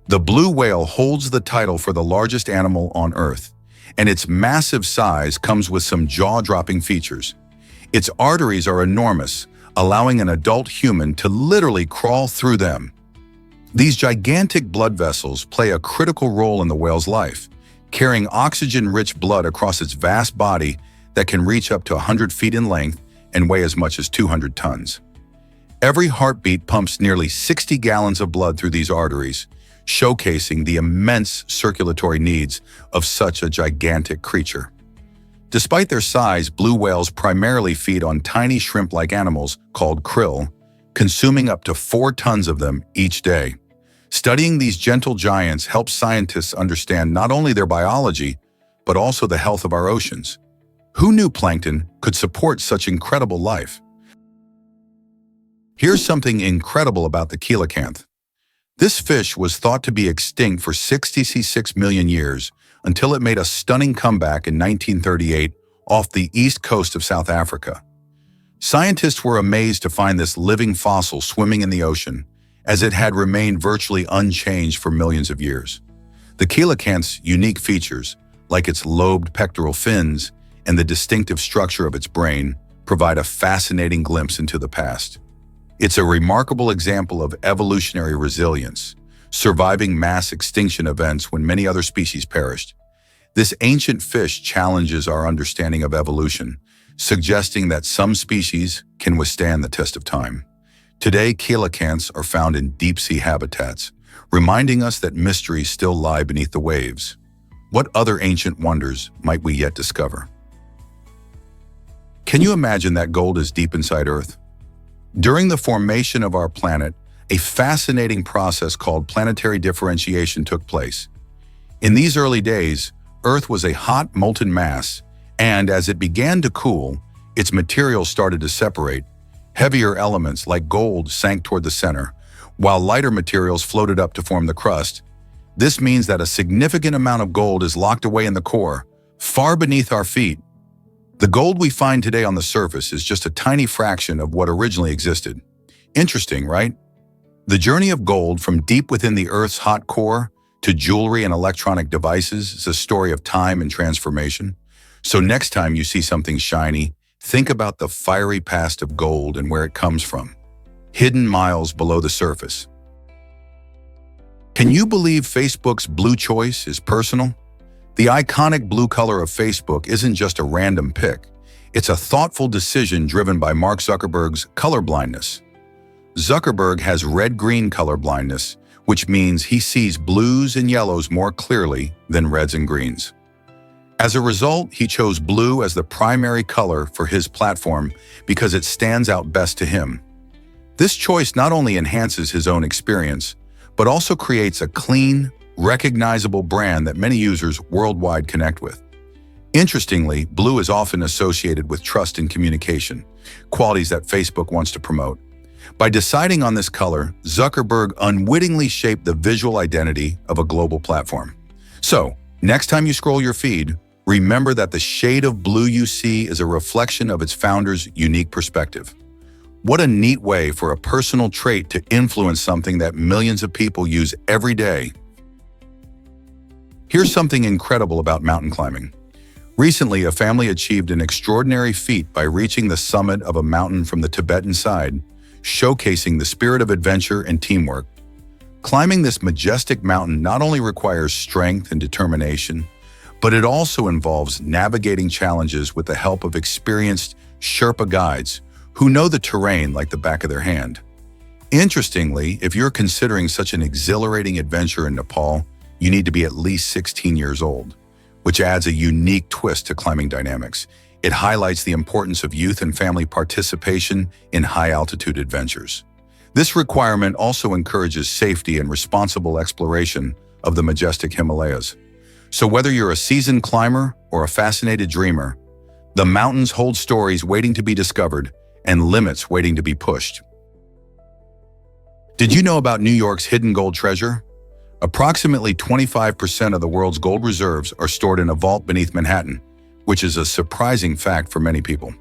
The blue whale holds the title for the largest animal on Earth, and its massive size comes with some jaw-dropping features. Its arteries are enormous, allowing an adult human to literally crawl through them. These gigantic blood vessels play a critical role in the whale's life, carrying oxygen-rich blood across its vast body that can reach up to 100 feet in length and weigh as much as 200 tons. Every heartbeat pumps nearly 60 gallons of blood through these arteries, showcasing the immense circulatory needs of such a gigantic creature. Despite their size, blue whales primarily feed on tiny shrimp-like animals called krill, consuming up to 4 tons of them each day. Studying these gentle giants helps scientists understand not only their biology, but also the health of our oceans. Who knew plankton could support such incredible life? Here's something incredible about the coelacanth. This fish was thought to be extinct for 66 million years until it made a stunning comeback in 1938 off the east coast of South Africa. Scientists were amazed to find this living fossil swimming in the ocean, as it had remained virtually unchanged for millions of years. The coelacanth's unique features, like its lobed pectoral fins and the distinctive structure of its brain, provide a fascinating glimpse into the past. It's a remarkable example of evolutionary resilience, surviving mass extinction events when many other species perished. This ancient fish challenges our understanding of evolution, suggesting that some species can withstand the test of time. Today, coelacanths are found in deep-sea habitats, reminding us that mysteries still lie beneath the waves. What other ancient wonders might we yet discover? Can you imagine that gold is deep inside Earth? During the formation of our planet, a fascinating process called planetary differentiation took place. In these early days, Earth was a hot, molten mass, and as it began to cool, its materials started to separate. Heavier elements like gold sank toward the center, while lighter materials floated up to form the crust. This means that a significant amount of gold is locked away in the core, far beneath our feet. The gold we find today on the surface is just a tiny fraction of what originally existed. Interesting, right? The journey of gold from deep within the Earth's hot core to jewelry and electronic devices is a story of time and transformation. So next time you see something shiny, think about the fiery past of gold and where it comes from, hidden miles below the surface. Can you believe Facebook's blue choice is personal? The iconic blue color of Facebook isn't just a random pick. It's a thoughtful decision driven by Mark Zuckerberg's color blindness. Zuckerberg has red-green color blindness, which means he sees blues and yellows more clearly than reds and greens. As a result, he chose blue as the primary color for his platform because it stands out best to him. This choice not only enhances his own experience, but also creates a clean, recognizable brand that many users worldwide connect with. Interestingly, blue is often associated with trust and communication, qualities that Facebook wants to promote. By deciding on this color, Zuckerberg unwittingly shaped the visual identity of a global platform. So, next time you scroll your feed, remember that the shade of blue you see is a reflection of its founder's unique perspective. What a neat way for a personal trait to influence something that millions of people use every day. Here's something incredible about mountain climbing. Recently, a family achieved an extraordinary feat by reaching the summit of a mountain from the Tibetan side, showcasing the spirit of adventure and teamwork. Climbing this majestic mountain not only requires strength and determination, but it also involves navigating challenges with the help of experienced Sherpa guides who know the terrain like the back of their hand. Interestingly, if you're considering such an exhilarating adventure in Nepal, you need to be at least 16 years old, which adds a unique twist to climbing dynamics. It highlights the importance of youth and family participation in high-altitude adventures. This requirement also encourages safety and responsible exploration of the majestic Himalayas. So whether you're a seasoned climber or a fascinated dreamer, the mountains hold stories waiting to be discovered and limits waiting to be pushed. Did you know about New York's hidden gold treasure? Approximately 25% of the world's gold reserves are stored in a vault beneath Manhattan, which is a surprising fact for many people.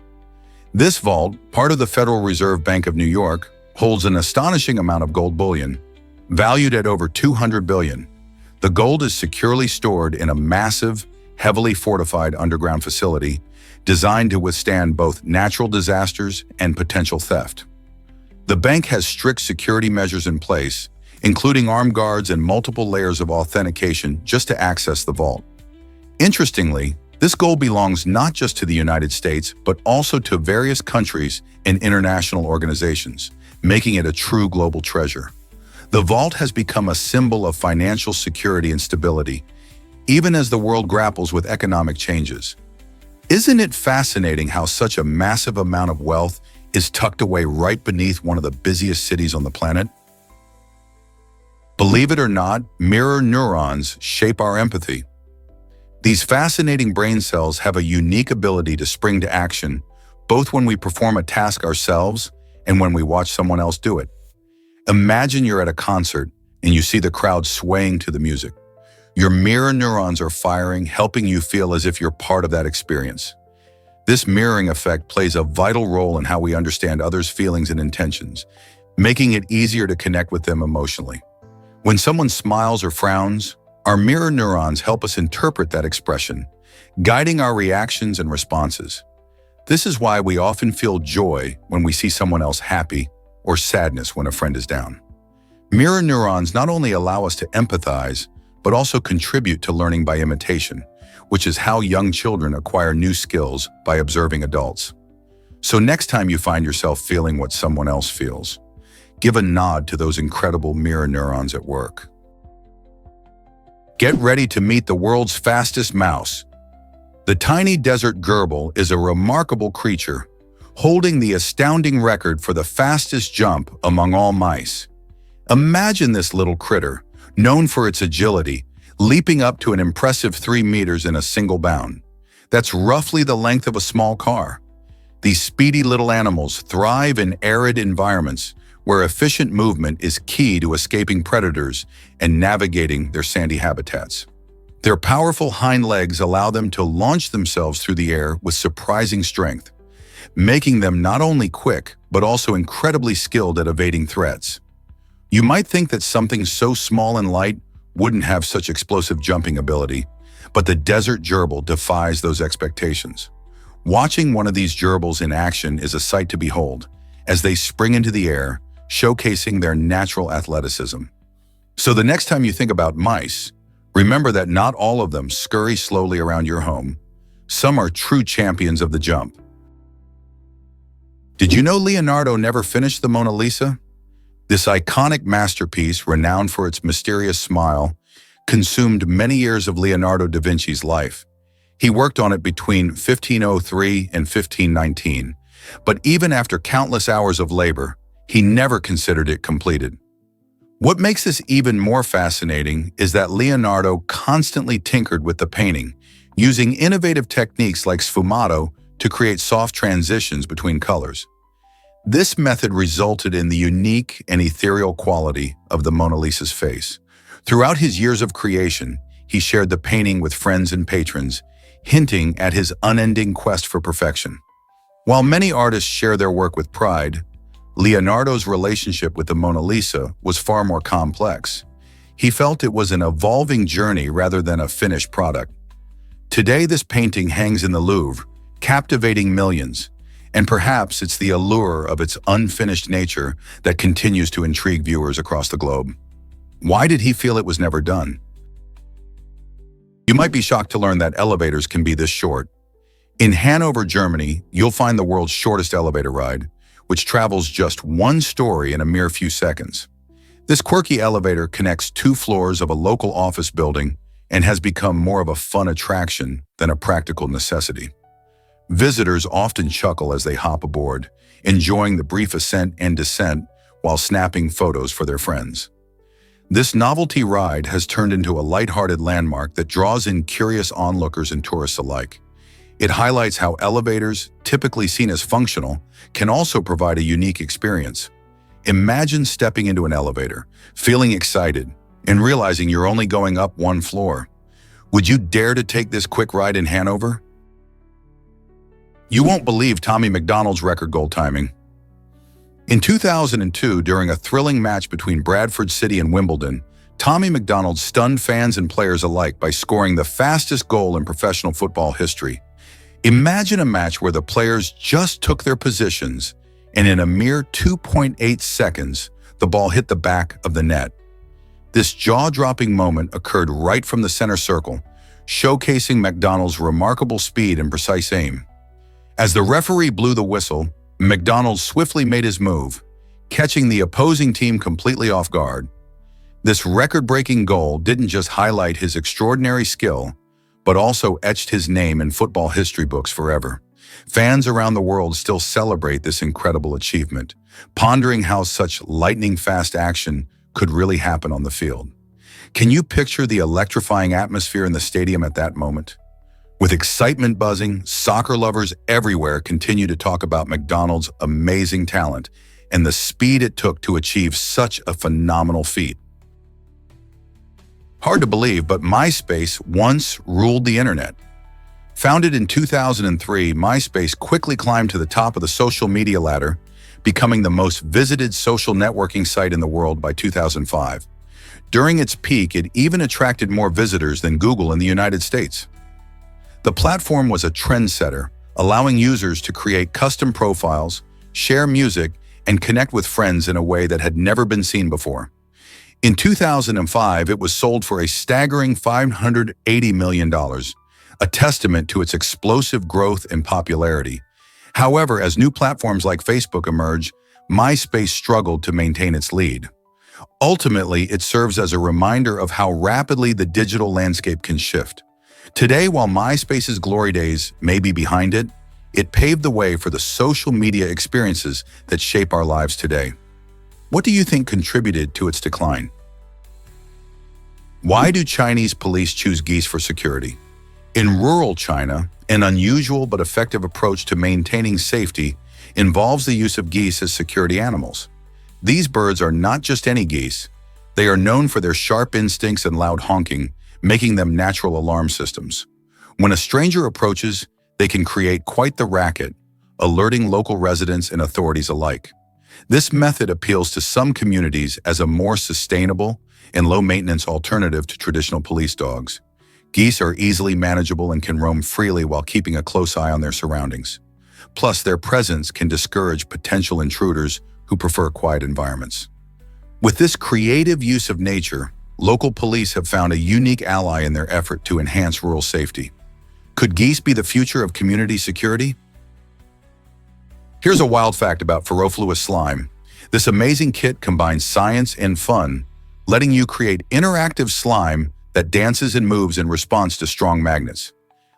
This vault, part of the Federal Reserve Bank of New York, holds an astonishing amount of gold bullion, valued at over $200 billion. The gold is securely stored in a massive, heavily fortified underground facility designed to withstand both natural disasters and potential theft. The bank has strict security measures in place, including armed guards and multiple layers of authentication just to access the vault. Interestingly, this gold belongs not just to the United States, but also to various countries and international organizations, making it a true global treasure. The vault has become a symbol of financial security and stability, even as the world grapples with economic changes. Isn't it fascinating how such a massive amount of wealth is tucked away right beneath one of the busiest cities on the planet? Believe it or not, mirror neurons shape our empathy. These fascinating brain cells have a unique ability to spring to action, both when we perform a task ourselves and when we watch someone else do it. Imagine you're at a concert and you see the crowd swaying to the music. Your mirror neurons are firing, helping you feel as if you're part of that experience. This mirroring effect plays a vital role in how we understand others' feelings and intentions, making it easier to connect with them emotionally. When someone smiles or frowns, our mirror neurons help us interpret that expression, guiding our reactions and responses. This is why we often feel joy when we see someone else happy or sadness when a friend is down. Mirror neurons not only allow us to empathize, but also contribute to learning by imitation, which is how young children acquire new skills by observing adults. So next time you find yourself feeling what someone else feels, give a nod to those incredible mirror neurons at work. Get ready to meet the world's fastest mouse. The tiny desert gerbil is a remarkable creature, holding the astounding record for the fastest jump among all mice. Imagine this little critter, known for its agility, leaping up to an impressive 3 meters in a single bound. That's roughly the length of a small car. These speedy little animals thrive in arid environments where efficient movement is key to escaping predators and navigating their sandy habitats. Their powerful hind legs allow them to launch themselves through the air with surprising strength, making them not only quick, but also incredibly skilled at evading threats. You might think that something so small and light wouldn't have such explosive jumping ability, but the desert gerbil defies those expectations. Watching one of these gerbils in action is a sight to behold, as they spring into the air, showcasing their natural athleticism. So the next time you think about mice, remember that not all of them scurry slowly around your home. Some are true champions of the jump. Did you know Leonardo never finished the Mona Lisa? This iconic masterpiece, renowned for its mysterious smile, consumed many years of Leonardo da Vinci's life. He worked on it between 1503 and 1519, but even after countless hours of labor, he never considered it completed. What makes this even more fascinating is that Leonardo constantly tinkered with the painting, using innovative techniques like sfumato to create soft transitions between colors. This method resulted in the unique and ethereal quality of the Mona Lisa's face. Throughout his years of creation, he shared the painting with friends and patrons, hinting at his unending quest for perfection. While many artists share their work with pride, Leonardo's relationship with the Mona Lisa was far more complex. He felt it was an evolving journey rather than a finished product. Today, this painting hangs in the Louvre, captivating millions, and perhaps it's the allure of its unfinished nature that continues to intrigue viewers across the globe. Why did he feel it was never done? You might be shocked to learn that elevators can be this short. In Hanover, Germany, you'll find the world's shortest elevator ride, which travels just one story in a mere few seconds. This quirky elevator connects two floors of a local office building and has become more of a fun attraction than a practical necessity. Visitors often chuckle as they hop aboard, enjoying the brief ascent and descent while snapping photos for their friends. This novelty ride has turned into a lighthearted landmark that draws in curious onlookers and tourists alike. It highlights how elevators, typically seen as functional, can also provide a unique experience. Imagine stepping into an elevator, feeling excited, and realizing you're only going up one floor. Would you dare to take this quick ride in Hanover? You won't believe Tommy McDonald's record goal timing. In 2002, during a thrilling match between Bradford City and Wimbledon, Tommy McDonald stunned fans and players alike by scoring the fastest goal in professional football history. Imagine a match where the players just took their positions, and in a mere 2.8 seconds, the ball hit the back of the net. This jaw-dropping moment occurred right from the center circle, showcasing McDonald's remarkable speed and precise aim. As the referee blew the whistle, McDonald swiftly made his move, catching the opposing team completely off guard. This record-breaking goal didn't just highlight his extraordinary skill, but also etched his name in football history books forever. Fans around the world still celebrate this incredible achievement, pondering how such lightning-fast action could really happen on the field. Can you picture the electrifying atmosphere in the stadium at that moment? With excitement buzzing, soccer lovers everywhere continue to talk about McDonald's amazing talent and the speed it took to achieve such a phenomenal feat. Hard to believe, but MySpace once ruled the internet. Founded in 2003, MySpace quickly climbed to the top of the social media ladder, becoming the most visited social networking site in the world by 2005. During its peak, it even attracted more visitors than Google in the United States. The platform was a trendsetter, allowing users to create custom profiles, share music, and connect with friends in a way that had never been seen before. In 2005, it was sold for a staggering $580 million, a testament to its explosive growth and popularity. However, as new platforms like Facebook emerged, MySpace struggled to maintain its lead. Ultimately, it serves as a reminder of how rapidly the digital landscape can shift. Today, while MySpace's glory days may be behind it, it paved the way for the social media experiences that shape our lives today. What do you think contributed to its decline? Why do Chinese police choose geese for security? In rural China, an unusual but effective approach to maintaining safety involves the use of geese as security animals. These birds are not just any geese. They are known for their sharp instincts and loud honking, making them natural alarm systems. When a stranger approaches, they can create quite the racket, alerting local residents and authorities alike. This method appeals to some communities as a more sustainable and low-maintenance alternative to traditional police dogs. Geese are easily manageable and can roam freely while keeping a close eye on their surroundings. Plus, their presence can discourage potential intruders who prefer quiet environments. With this creative use of nature, local police have found a unique ally in their effort to enhance rural safety. Could geese be the future of community security? Here's a wild fact about ferrofluous slime. This amazing kit combines science and fun, letting you create interactive slime that dances and moves in response to strong magnets.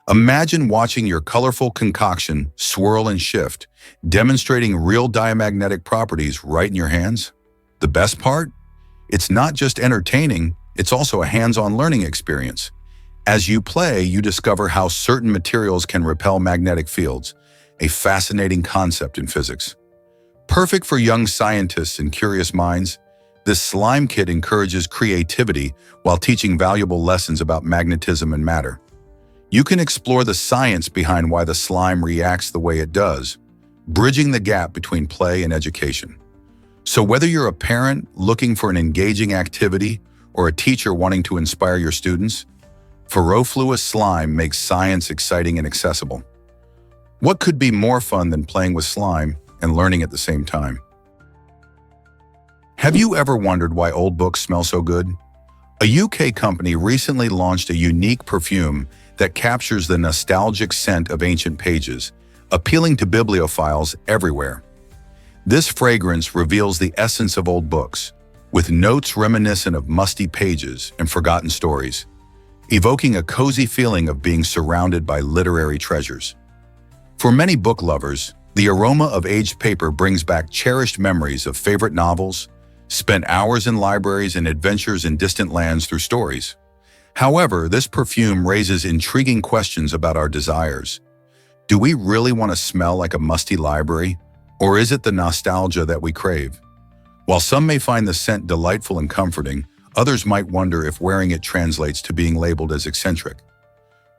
Imagine watching your colorful concoction swirl and shift, demonstrating real diamagnetic properties right in your hands. The best part? It's not just entertaining, it's also a hands-on learning experience. As you play, you discover how certain materials can repel magnetic fields, a fascinating concept in physics. Perfect for young scientists and curious minds, this slime kit encourages creativity while teaching valuable lessons about magnetism and matter. You can explore the science behind why the slime reacts the way it does, bridging the gap between play and education. So whether you're a parent looking for an engaging activity or a teacher wanting to inspire your students, ferrofluous slime makes science exciting and accessible. What could be more fun than playing with slime and learning at the same time? Have you ever wondered why old books smell so good? A UK company recently launched a unique perfume that captures the nostalgic scent of ancient pages, appealing to bibliophiles everywhere. This fragrance reveals the essence of old books, with notes reminiscent of musty pages and forgotten stories, evoking a cozy feeling of being surrounded by literary treasures. For many book lovers, the aroma of aged paper brings back cherished memories of favorite novels, spent hours in libraries and adventures in distant lands through stories. However, this perfume raises intriguing questions about our desires. Do we really want to smell like a musty library, or is it the nostalgia that we crave? While some may find the scent delightful and comforting, others might wonder if wearing it translates to being labeled as eccentric.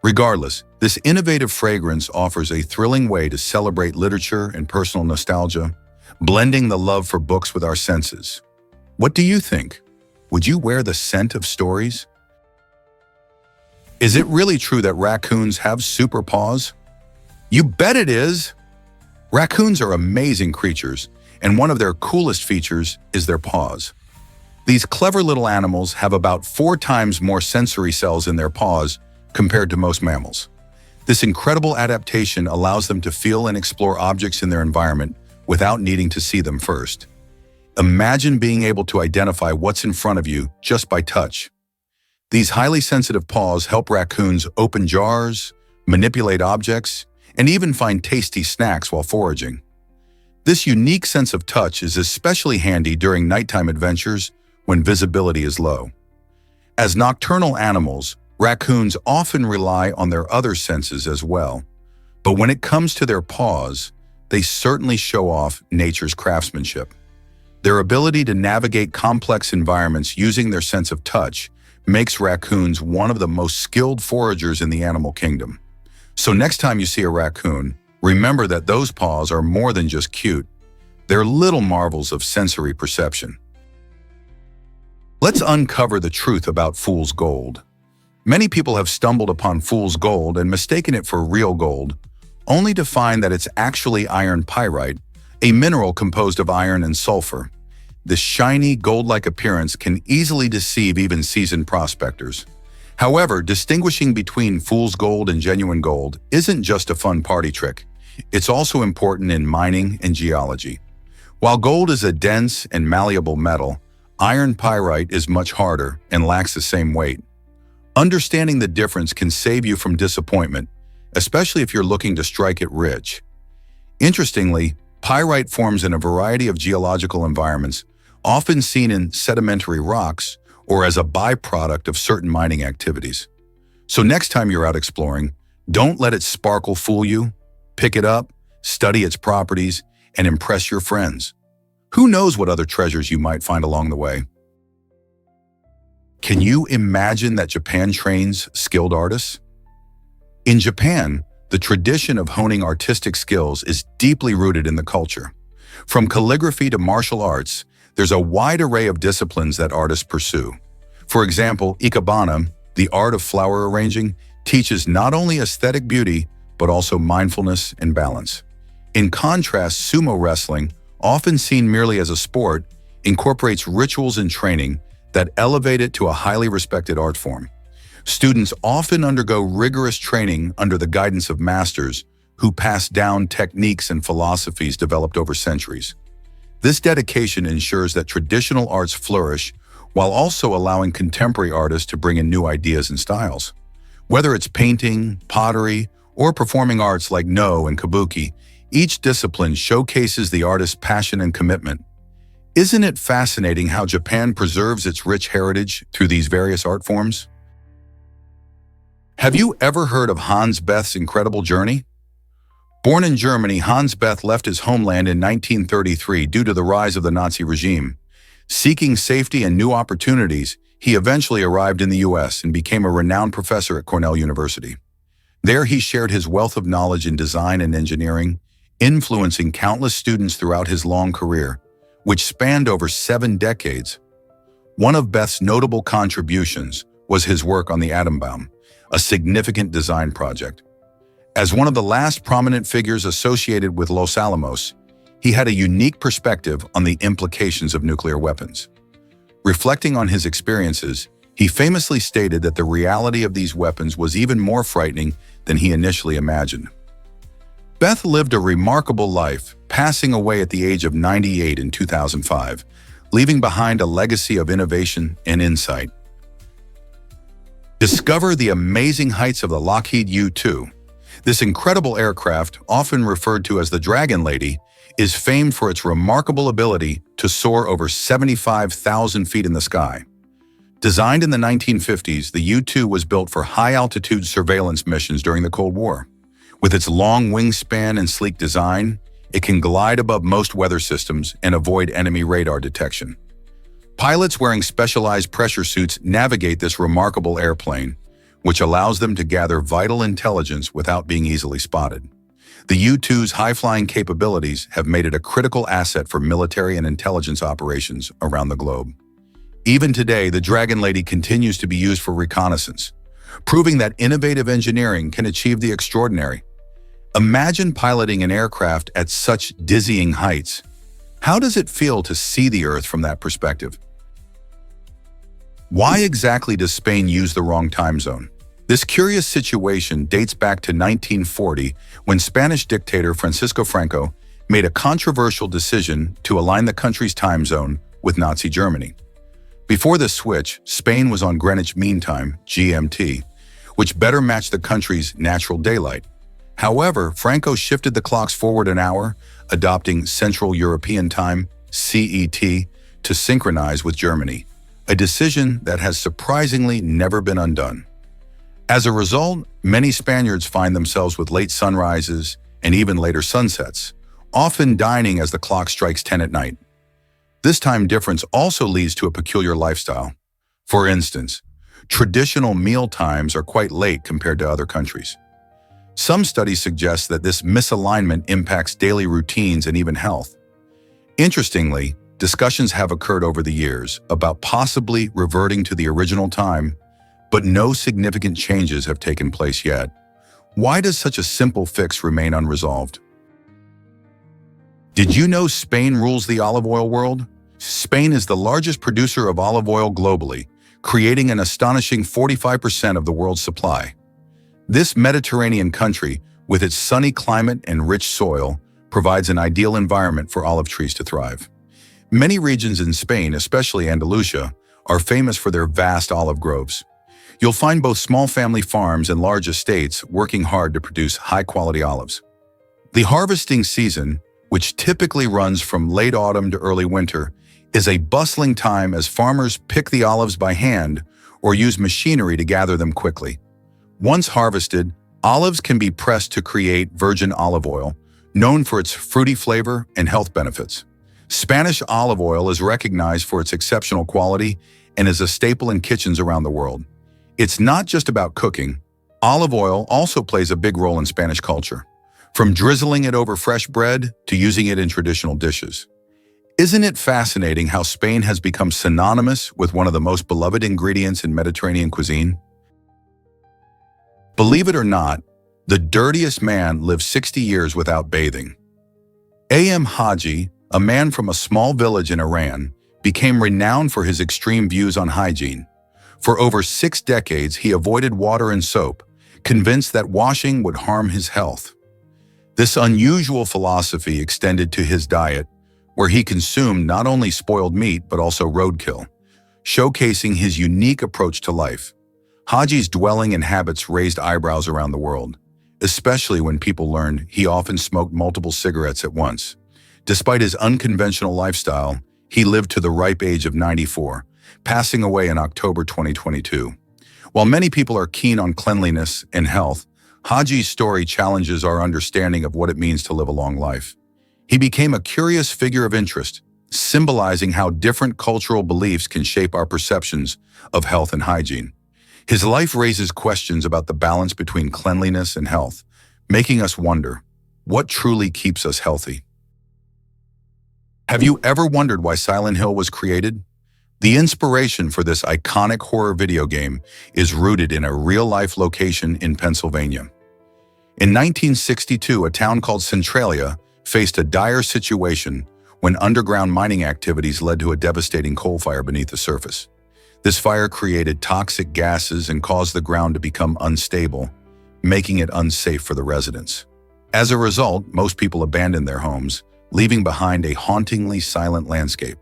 Regardless, this innovative fragrance offers a thrilling way to celebrate literature and personal nostalgia, blending the love for books with our senses. What do you think? Would you wear the scent of stories? Is it really true that raccoons have super paws? You bet it is! Raccoons are amazing creatures, and one of their coolest features is their paws. These clever little animals have about 4 times more sensory cells in their paws compared to most mammals. This incredible adaptation allows them to feel and explore objects in their environment without needing to see them first. Imagine being able to identify what's in front of you just by touch. These highly sensitive paws help raccoons open jars, manipulate objects, and even find tasty snacks while foraging. This unique sense of touch is especially handy during nighttime adventures when visibility is low. As nocturnal animals, raccoons often rely on their other senses as well, but when it comes to their paws, they certainly show off nature's craftsmanship. Their ability to navigate complex environments using their sense of touch makes raccoons one of the most skilled foragers in the animal kingdom. So next time you see a raccoon, remember that those paws are more than just cute. They're little marvels of sensory perception. Let's uncover the truth about fool's gold. Many people have stumbled upon fool's gold and mistaken it for real gold, only to find that it's actually iron pyrite, a mineral composed of iron and sulfur. This shiny, gold-like appearance can easily deceive even seasoned prospectors. However, distinguishing between fool's gold and genuine gold isn't just a fun party trick. It's also important in mining and geology. While gold is a dense and malleable metal, iron pyrite is much harder and lacks the same weight. Understanding the difference can save you from disappointment, especially if you're looking to strike it rich. Interestingly, pyrite forms in a variety of geological environments, often seen in sedimentary rocks or as a byproduct of certain mining activities. So next time you're out exploring, don't let its sparkle fool you. Pick it up, study its properties, and impress your friends. Who knows what other treasures you might find along the way? Can you imagine that Japan trains skilled artists? In Japan, the tradition of honing artistic skills is deeply rooted in the culture. From calligraphy to martial arts, there's a wide array of disciplines that artists pursue. For example, ikebana, the art of flower arranging, teaches not only aesthetic beauty, but also mindfulness and balance. In contrast, sumo wrestling, often seen merely as a sport, incorporates rituals and training that elevate it to a highly respected art form. Students often undergo rigorous training under the guidance of masters who pass down techniques and philosophies developed over centuries. This dedication ensures that traditional arts flourish while also allowing contemporary artists to bring in new ideas and styles. Whether it's painting, pottery, or performing arts like No and Kabuki, each discipline showcases the artist's passion and commitment. Isn't it fascinating how Japan preserves its rich heritage through these various art forms? Have you ever heard of Hans Bethe's incredible journey? Born in Germany, Hans Bethe left his homeland in 1933 due to the rise of the Nazi regime. Seeking safety and new opportunities, he eventually arrived in the U.S. and became a renowned professor at Cornell University. There he shared his wealth of knowledge in design and engineering, influencing countless students throughout his long career, which spanned over 7 decades. One of Bethe's notable contributions was his work on the atom bomb, a significant design project. As one of the last prominent figures associated with Los Alamos, he had a unique perspective on the implications of nuclear weapons. Reflecting on his experiences, he famously stated that the reality of these weapons was even more frightening than he initially imagined. Beth lived a remarkable life, passing away at the age of 98 in 2005, leaving behind a legacy of innovation and insight. Discover the amazing heights of the Lockheed U-2. This incredible aircraft, often referred to as the Dragon Lady, is famed for its remarkable ability to soar over 75,000 feet in the sky. Designed in the 1950s, the U-2 was built for high-altitude surveillance missions during the Cold War. With its long wingspan and sleek design, it can glide above most weather systems and avoid enemy radar detection. Pilots wearing specialized pressure suits navigate this remarkable airplane, which allows them to gather vital intelligence without being easily spotted. The U-2's high-flying capabilities have made it a critical asset for military and intelligence operations around the globe. Even today, the Dragon Lady continues to be used for reconnaissance, proving that innovative engineering can achieve the extraordinary. Imagine piloting an aircraft at such dizzying heights. How does it feel to see the Earth from that perspective? Why exactly does Spain use the wrong time zone? This curious situation dates back to 1940 when Spanish dictator Francisco Franco made a controversial decision to align the country's time zone with Nazi Germany. Before this switch, Spain was on Greenwich Mean Time, GMT, which better matched the country's natural daylight. However, Franco shifted the clocks forward an hour, adopting Central European Time, CET, to synchronize with Germany, a decision that has surprisingly never been undone. As a result, many Spaniards find themselves with late sunrises and even later sunsets, often dining as the clock strikes 10 at night. This time difference also leads to a peculiar lifestyle. For instance, traditional meal times are quite late compared to other countries. Some studies suggest that this misalignment impacts daily routines and even health. Interestingly, discussions have occurred over the years about possibly reverting to the original time, but no significant changes have taken place yet. Why does such a simple fix remain unresolved? Did you know Spain rules the olive oil world? Spain is the largest producer of olive oil globally, creating an astonishing 45% of the world's supply. This Mediterranean country, with its sunny climate and rich soil, provides an ideal environment for olive trees to thrive. Many regions in Spain, especially Andalusia, are famous for their vast olive groves. You'll find both small family farms and large estates working hard to produce high-quality olives. The harvesting season, which typically runs from late autumn to early winter, is a bustling time as farmers pick the olives by hand or use machinery to gather them quickly. Once harvested, olives can be pressed to create virgin olive oil, known for its fruity flavor and health benefits. Spanish olive oil is recognized for its exceptional quality and is a staple in kitchens around the world. It's not just about cooking. Olive oil also plays a big role in Spanish culture, from drizzling it over fresh bread to using it in traditional dishes. Isn't it fascinating how Spain has become synonymous with one of the most beloved ingredients in Mediterranean cuisine? Believe it or not, the dirtiest man lived 60 years without bathing. A.M. Haji, a man from a small village in Iran, became renowned for his extreme views on hygiene. For over 6 decades, he avoided water and soap, convinced that washing would harm his health. This unusual philosophy extended to his diet, where he consumed not only spoiled meat but also roadkill, showcasing his unique approach to life. Haji's dwelling and habits raised eyebrows around the world, especially when people learned he often smoked multiple cigarettes at once. Despite his unconventional lifestyle, he lived to the ripe age of 94, passing away in October 2022. While many people are keen on cleanliness and health, Haji's story challenges our understanding of what it means to live a long life. He became a curious figure of interest, symbolizing how different cultural beliefs can shape our perceptions of health and hygiene. His life raises questions about the balance between cleanliness and health, making us wonder, what truly keeps us healthy? Have you ever wondered why Silent Hill was created? The inspiration for this iconic horror video game is rooted in a real-life location in Pennsylvania. In 1962, a town called Centralia faced a dire situation when underground mining activities led to a devastating coal fire beneath the surface. This fire created toxic gases and caused the ground to become unstable, making it unsafe for the residents. As a result, most people abandoned their homes, leaving behind a hauntingly silent landscape.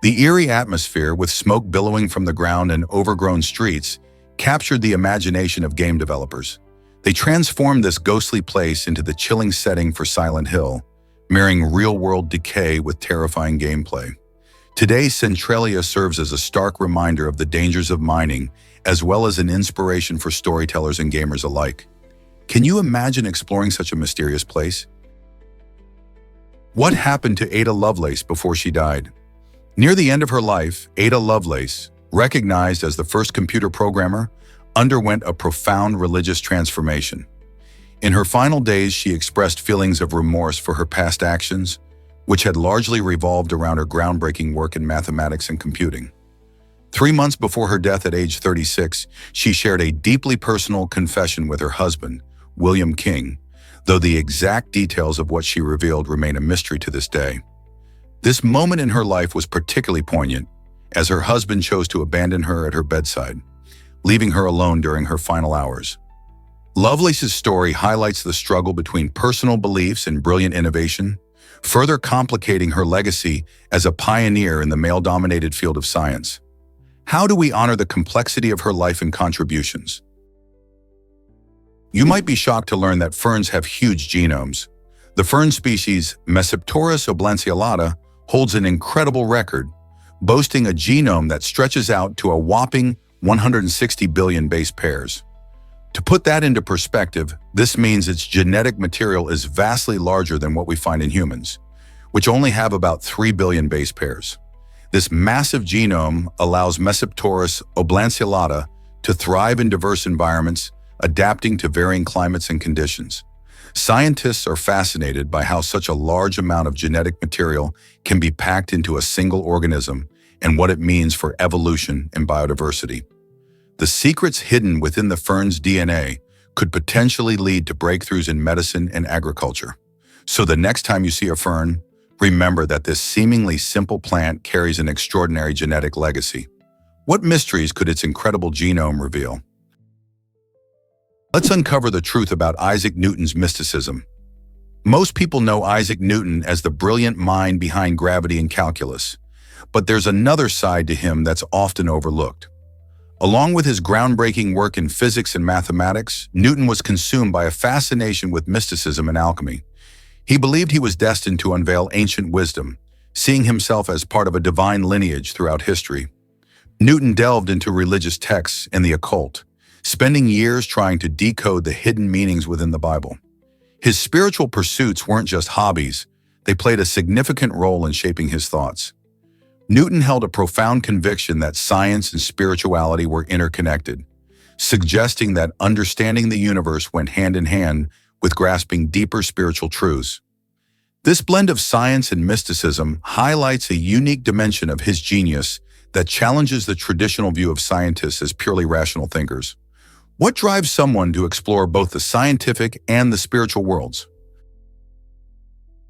The eerie atmosphere, with smoke billowing from the ground and overgrown streets, captured the imagination of game developers. They transformed this ghostly place into the chilling setting for Silent Hill, mirroring real-world decay with terrifying gameplay. Today, Centralia serves as a stark reminder of the dangers of mining, as well as an inspiration for storytellers and gamers alike. Can you imagine exploring such a mysterious place? What happened to Ada Lovelace before she died? Near the end of her life, Ada Lovelace, recognized as the first computer programmer, underwent a profound religious transformation. In her final days, she expressed feelings of remorse for her past actions, which had largely revolved around her groundbreaking work in mathematics and computing. 3 months before her death at age 36, she shared a deeply personal confession with her husband, William King, though the exact details of what she revealed remain a mystery to this day. This moment in her life was particularly poignant, as her husband chose to abandon her at her bedside, leaving her alone during her final hours. Lovelace's story highlights the struggle between personal beliefs and brilliant innovation, further complicating her legacy as a pioneer in the male-dominated field of science. How do we honor the complexity of her life and contributions? You might be shocked to learn that ferns have huge genomes. The fern species Mesopteris oblanceolata holds an incredible record, boasting a genome that stretches out to a whopping 160 billion base pairs. To put that into perspective, this means its genetic material is vastly larger than what we find in humans, which only have about 3 billion base pairs. This massive genome allows Mesopteris oblanceolata to thrive in diverse environments, adapting to varying climates and conditions. Scientists are fascinated by how such a large amount of genetic material can be packed into a single organism and what it means for evolution and biodiversity. The secrets hidden within the fern's DNA could potentially lead to breakthroughs in medicine and agriculture. So the next time you see a fern, remember that this seemingly simple plant carries an extraordinary genetic legacy. What mysteries could its incredible genome reveal? Let's uncover the truth about Isaac Newton's mysticism. Most people know Isaac Newton as the brilliant mind behind gravity and calculus, but there's another side to him that's often overlooked. Along with his groundbreaking work in physics and mathematics, Newton was consumed by a fascination with mysticism and alchemy. He believed he was destined to unveil ancient wisdom, seeing himself as part of a divine lineage throughout history. Newton delved into religious texts and the occult, spending years trying to decode the hidden meanings within the Bible. His spiritual pursuits weren't just hobbies, they played a significant role in shaping his thoughts. Newton held a profound conviction that science and spirituality were interconnected, suggesting that understanding the universe went hand in hand with grasping deeper spiritual truths. This blend of science and mysticism highlights a unique dimension of his genius that challenges the traditional view of scientists as purely rational thinkers. What drives someone to explore both the scientific and the spiritual worlds?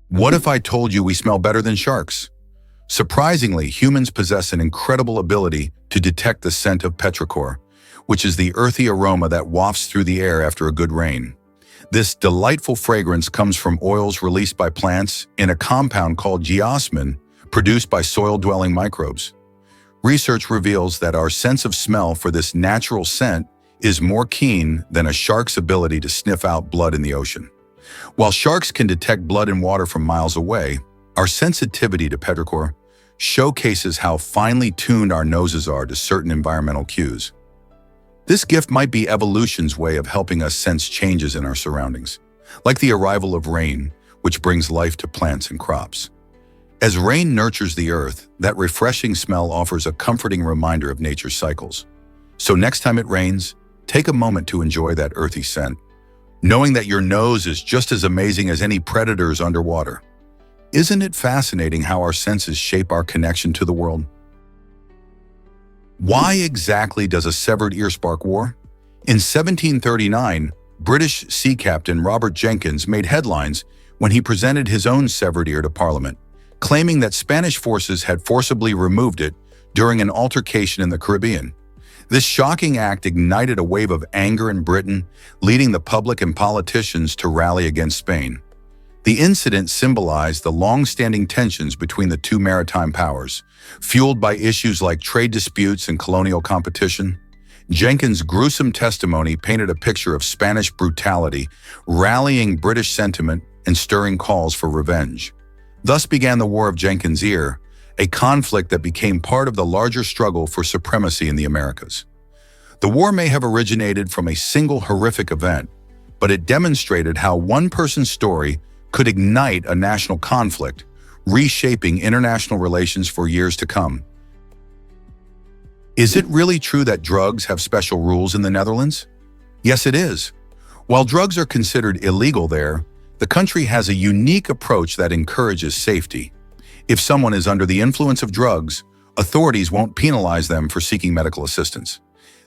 What if I told you we smell better than sharks? Surprisingly, humans possess an incredible ability to detect the scent of petrichor, which is the earthy aroma that wafts through the air after a good rain. This delightful fragrance comes from oils released by plants in a compound called geosmin, produced by soil-dwelling microbes. Research reveals that our sense of smell for this natural scent is more keen than a shark's ability to sniff out blood in the ocean. While sharks can detect blood in water from miles away, our sensitivity to petrichor showcases how finely tuned our noses are to certain environmental cues. This gift might be evolution's way of helping us sense changes in our surroundings, like the arrival of rain, which brings life to plants and crops. As rain nurtures the earth, that refreshing smell offers a comforting reminder of nature's cycles. So next time it rains, take a moment to enjoy that earthy scent, knowing that your nose is just as amazing as any predators underwater. Isn't it fascinating how our senses shape our connection to the world? Why exactly does a severed ear spark war? In 1739, British sea captain Robert Jenkins made headlines when he presented his own severed ear to Parliament, claiming that Spanish forces had forcibly removed it during an altercation in the Caribbean. This shocking act ignited a wave of anger in Britain, leading the public and politicians to rally against Spain. The incident symbolized the long-standing tensions between the two maritime powers, fueled by issues like trade disputes and colonial competition. Jenkins' gruesome testimony painted a picture of Spanish brutality, rallying British sentiment and stirring calls for revenge. Thus began the War of Jenkins' Ear, a conflict that became part of the larger struggle for supremacy in the Americas. The war may have originated from a single horrific event, but it demonstrated how one person's story could ignite a national conflict, reshaping international relations for years to come. Is it really true that drugs have special rules in the Netherlands? Yes, it is. While drugs are considered illegal there, the country has a unique approach that encourages safety. If someone is under the influence of drugs, authorities won't penalize them for seeking medical assistance.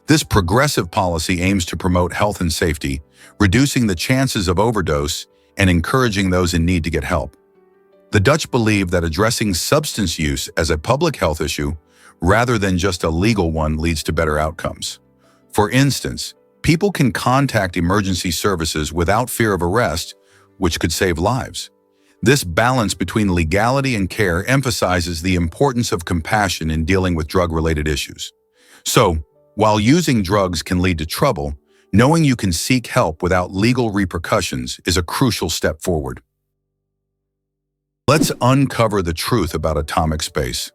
This progressive policy aims to promote health and safety, reducing the chances of overdose and encouraging those in need to get help. The Dutch believe that addressing substance use as a public health issue rather than just a legal one leads to better outcomes. For instance, people can contact emergency services without fear of arrest, which could save lives. This balance between legality and care emphasizes the importance of compassion in dealing with drug-related issues. So, while using drugs can lead to trouble, knowing you can seek help without legal repercussions is a crucial step forward. Let's uncover the truth about atomic space.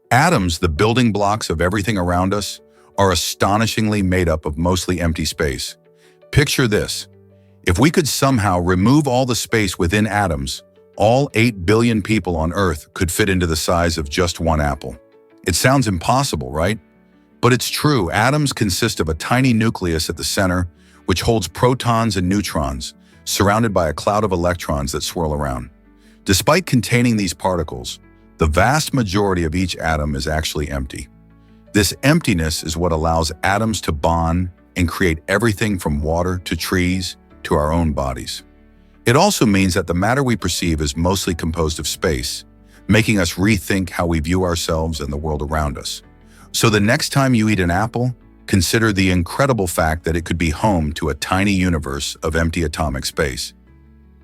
Atoms, the building blocks of everything around us, are astonishingly made up of mostly empty space. Picture this. If we could somehow remove all the space within atoms, all 8 billion people on Earth could fit into the size of just one apple. It sounds impossible, right? But it's true. Atoms consist of a tiny nucleus at the center, which holds protons and neutrons, surrounded by a cloud of electrons that swirl around. Despite containing these particles, the vast majority of each atom is actually empty. This emptiness is what allows atoms to bond and create everything from water to trees to our own bodies. It also means that the matter we perceive is mostly composed of space, making us rethink how we view ourselves and the world around us. So the next time you eat an apple, consider the incredible fact that it could be home to a tiny universe of empty atomic space.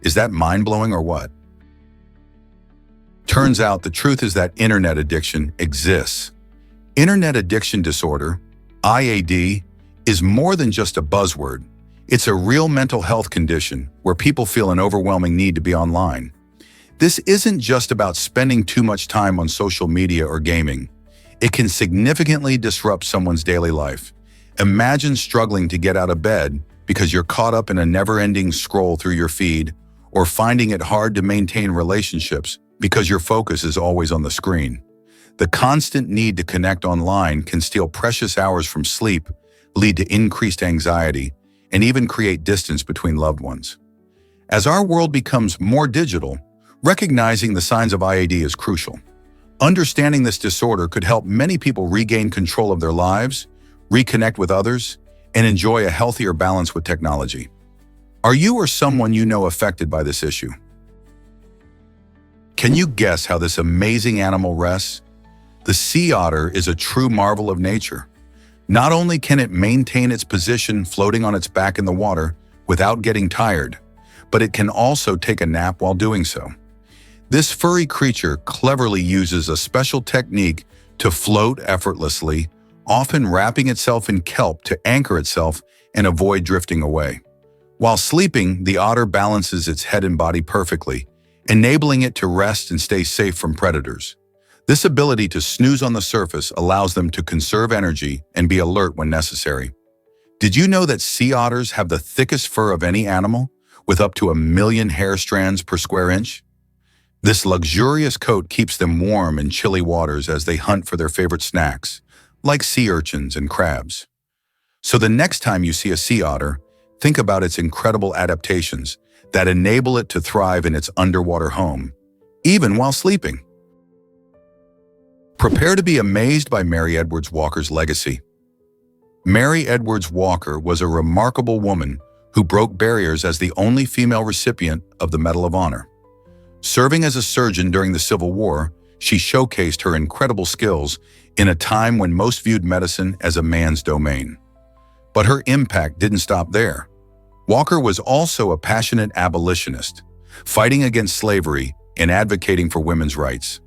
Is that mind-blowing or what? Turns out the truth is that internet addiction exists. Internet addiction disorder, IAD, is more than just a buzzword. It's a real mental health condition where people feel an overwhelming need to be online. This isn't just about spending too much time on social media or gaming. It can significantly disrupt someone's daily life. Imagine struggling to get out of bed because you're caught up in a never-ending scroll through your feed, or finding it hard to maintain relationships because your focus is always on the screen. The constant need to connect online can steal precious hours from sleep, lead to increased anxiety, and even create distance between loved ones. As our world becomes more digital, recognizing the signs of IAD is crucial. Understanding this disorder could help many people regain control of their lives, reconnect with others, and enjoy a healthier balance with technology. Are you or someone you know affected by this issue? Can you guess how this amazing animal rests? The sea otter is a true marvel of nature. Not only can it maintain its position floating on its back in the water without getting tired, but it can also take a nap while doing so. This furry creature cleverly uses a special technique to float effortlessly, often wrapping itself in kelp to anchor itself and avoid drifting away. While sleeping, the otter balances its head and body perfectly, enabling it to rest and stay safe from predators. This ability to snooze on the surface allows them to conserve energy and be alert when necessary. Did you know that sea otters have the thickest fur of any animal, with up to 1 million hair strands per square inch? This luxurious coat keeps them warm in chilly waters as they hunt for their favorite snacks, like sea urchins and crabs. So the next time you see a sea otter, think about its incredible adaptations that enable it to thrive in its underwater home, even while sleeping. Prepare to be amazed by Mary Edwards Walker's legacy. Mary Edwards Walker was a remarkable woman who broke barriers as the only female recipient of the Medal of Honor. Serving as a surgeon during the Civil War, she showcased her incredible skills in a time when most viewed medicine as a man's domain. But her impact didn't stop there. Walker was also a passionate abolitionist, fighting against slavery and advocating for women's rights.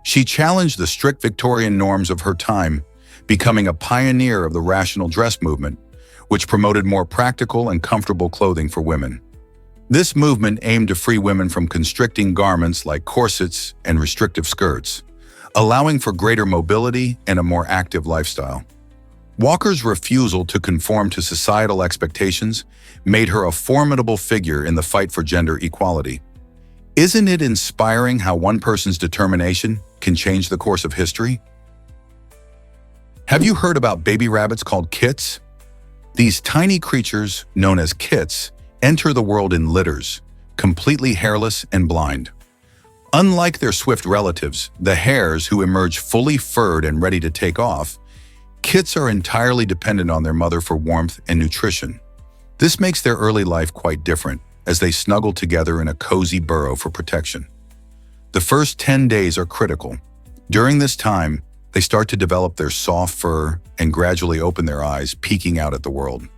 She challenged the strict Victorian norms of her time, becoming a pioneer of the rational dress movement, which promoted more practical and comfortable clothing for women. This movement aimed to free women from constricting garments like corsets and restrictive skirts, allowing for greater mobility and a more active lifestyle. Walker's refusal to conform to societal expectations made her a formidable figure in the fight for gender equality. Isn't it inspiring how one person's determination can change the course of history? Have you heard about baby rabbits called kits? These tiny creatures, known as kits, enter the world in litters, completely hairless and blind. Unlike their swift relatives, the hares who emerge fully furred and ready to take off, kits are entirely dependent on their mother for warmth and nutrition. This makes their early life quite different, as they snuggle together in a cozy burrow for protection. The first 10 days are critical. During this time, they start to develop their soft fur and gradually open their eyes, peeking out at the world.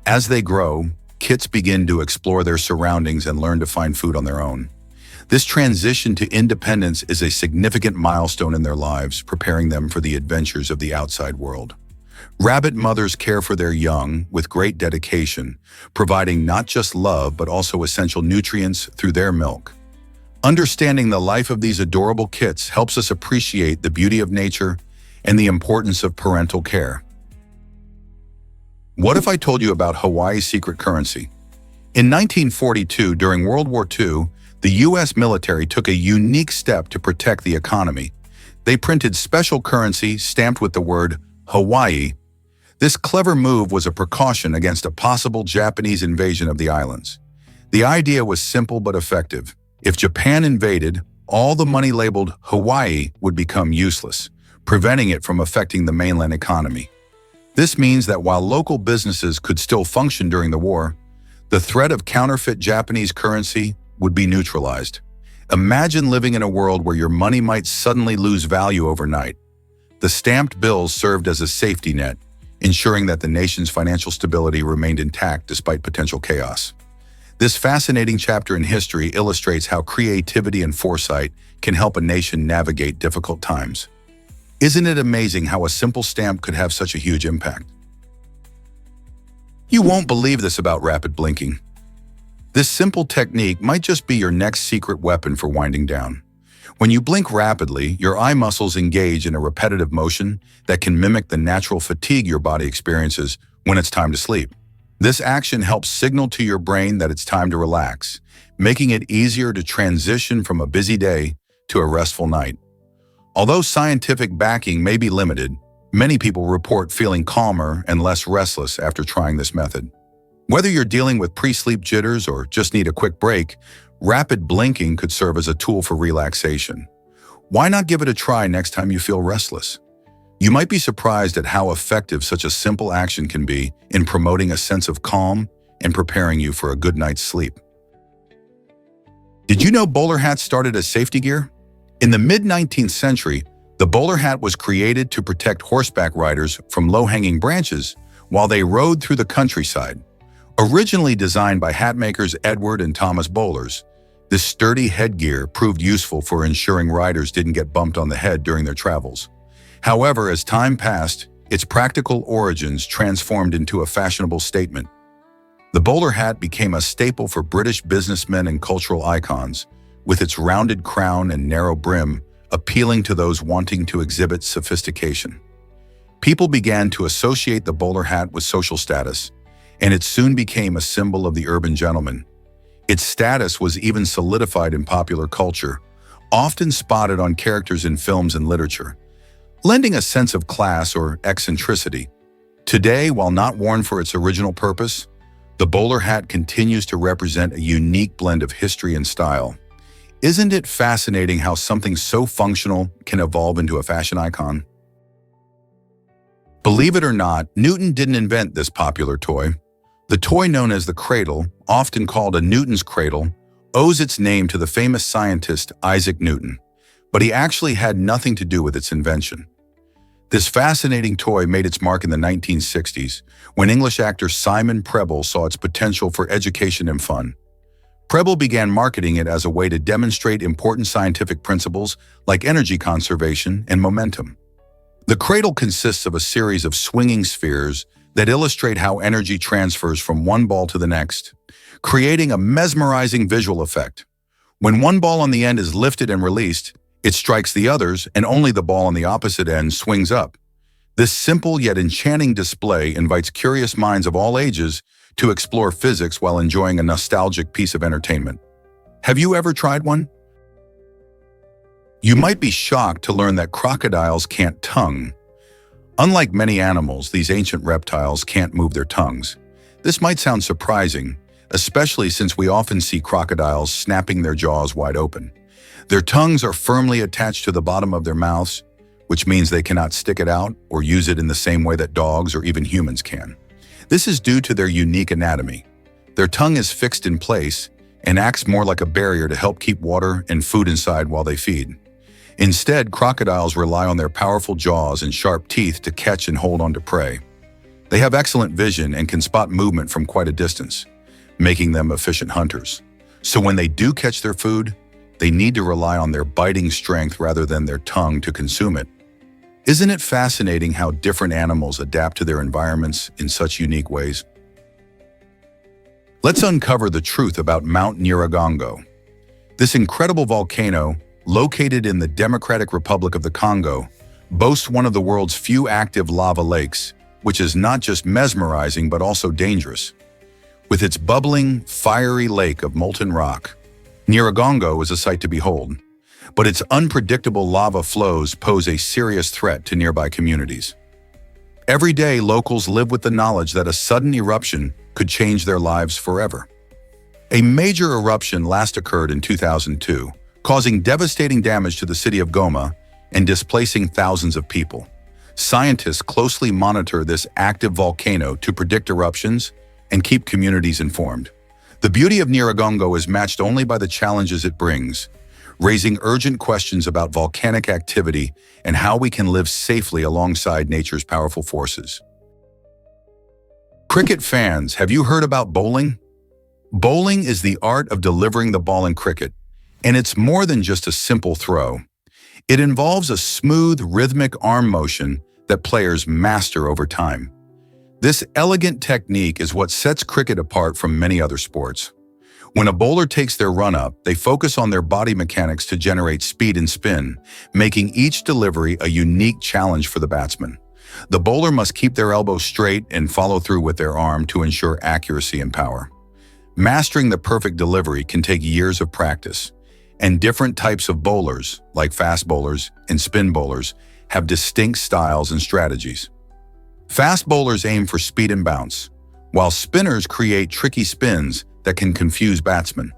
As they grow, kits begin to explore their surroundings and learn to find food on their own. This transition to independence is a significant milestone in their lives, preparing them for the adventures of the outside world. Rabbit mothers care for their young with great dedication, providing not just love but also essential nutrients through their milk. Understanding the life of these adorable kits helps us appreciate the beauty of nature and the importance of parental care. What if I told you about Hawaii's secret currency? In 1942, during World War II, the U.S. military took a unique step to protect the economy. They printed special currency stamped with the word Hawaii. This clever move was a precaution against a possible Japanese invasion of the islands. The idea was simple but effective. If Japan invaded, all the money labeled Hawaii would become useless, preventing it from affecting the mainland economy. This means that while local businesses could still function during the war, the threat of counterfeit Japanese currency would be neutralized. Imagine living in a world where your money might suddenly lose value overnight. The stamped bills served as a safety net, ensuring that the nation's financial stability remained intact despite potential chaos. This fascinating chapter in history illustrates how creativity and foresight can help a nation navigate difficult times. Isn't it amazing how a simple stamp could have such a huge impact? You won't believe this about rapid blinking. This simple technique might just be your next secret weapon for winding down. When you blink rapidly, your eye muscles engage in a repetitive motion that can mimic the natural fatigue your body experiences when it's time to sleep. This action helps signal to your brain that it's time to relax, making it easier to transition from a busy day to a restful night. Although scientific backing may be limited, many people report feeling calmer and less restless after trying this method. Whether you're dealing with pre-sleep jitters or just need a quick break, rapid blinking could serve as a tool for relaxation. Why not give it a try next time you feel restless? You might be surprised at how effective such a simple action can be in promoting a sense of calm and preparing you for a good night's sleep. Did you know bowler hats started as safety gear? In the mid-19th century, the bowler hat was created to protect horseback riders from low-hanging branches while they rode through the countryside. Originally designed by hatmakers Edward and Thomas Bowlers, this sturdy headgear proved useful for ensuring riders didn't get bumped on the head during their travels. However, as time passed, its practical origins transformed into a fashionable statement. The bowler hat became a staple for British businessmen and cultural icons, with its rounded crown and narrow brim appealing to those wanting to exhibit sophistication. People began to associate the bowler hat with social status, and it soon became a symbol of the urban gentleman. Its status was even solidified in popular culture, often spotted on characters in films and literature, lending a sense of class or eccentricity. Today, while not worn for its original purpose, the bowler hat continues to represent a unique blend of history and style. Isn't it fascinating how something so functional can evolve into a fashion icon? Believe it or not, Newton didn't invent this popular toy. The toy known as the cradle, often called a Newton's cradle, owes its name to the famous scientist Isaac Newton. but he actually had nothing to do with its invention. This fascinating toy made its mark in the 1960s when English actor Simon Prebble saw its potential for education and fun. Prebble began marketing it as a way to demonstrate important scientific principles like energy conservation and momentum. The cradle consists of a series of swinging spheres that illustrate how energy transfers from one ball to the next, creating a mesmerizing visual effect. When one ball on the end is lifted and released, it strikes the others, and only the ball on the opposite end swings up. This simple yet enchanting display invites curious minds of all ages to explore physics while enjoying a nostalgic piece of entertainment. Have you ever tried one? You might be shocked to learn that crocodiles can't tongue. Unlike many animals, these ancient reptiles can't move their tongues. This might sound surprising, especially since we often see crocodiles snapping their jaws wide open. Their tongues are firmly attached to the bottom of their mouths, which means they cannot stick it out or use it in the same way that dogs or even humans can. This is due to their unique anatomy. Their tongue is fixed in place and acts more like a barrier to help keep water and food inside while they feed. Instead, crocodiles rely on their powerful jaws and sharp teeth to catch and hold onto prey. They have excellent vision and can spot movement from quite a distance, making them efficient hunters. So when they do catch their food, they need to rely on their biting strength rather than their tongue to consume it. Isn't it fascinating how different animals adapt to their environments in such unique ways? Let's uncover the truth about Mount Nyiragongo. This incredible volcano, located in the Democratic Republic of the Congo, boasts one of the world's few active lava lakes, which is not just mesmerizing but also dangerous. With its bubbling, fiery lake of molten rock, Nyiragongo is a sight to behold, but its unpredictable lava flows pose a serious threat to nearby communities. Every day, locals live with the knowledge that a sudden eruption could change their lives forever. A major eruption last occurred in 2002, causing devastating damage to the city of Goma and displacing thousands of people. Scientists closely monitor this active volcano to predict eruptions and keep communities informed. The beauty of Nyiragongo is matched only by the challenges it brings, raising urgent questions about volcanic activity and how we can live safely alongside nature's powerful forces. Cricket fans, have you heard about bowling? Bowling is the art of delivering the ball in cricket, and it's more than just a simple throw. It involves a smooth, rhythmic arm motion that players master over time. This elegant technique is what sets cricket apart from many other sports. When a bowler takes their run-up, they focus on their body mechanics to generate speed and spin, making each delivery a unique challenge for the batsman. The bowler must keep their elbow straight and follow through with their arm to ensure accuracy and power. Mastering the perfect delivery can take years of practice, and different types of bowlers, like fast bowlers and spin bowlers, have distinct styles and strategies. Fast bowlers aim for speed and bounce, while spinners create tricky spins that can confuse batsmen.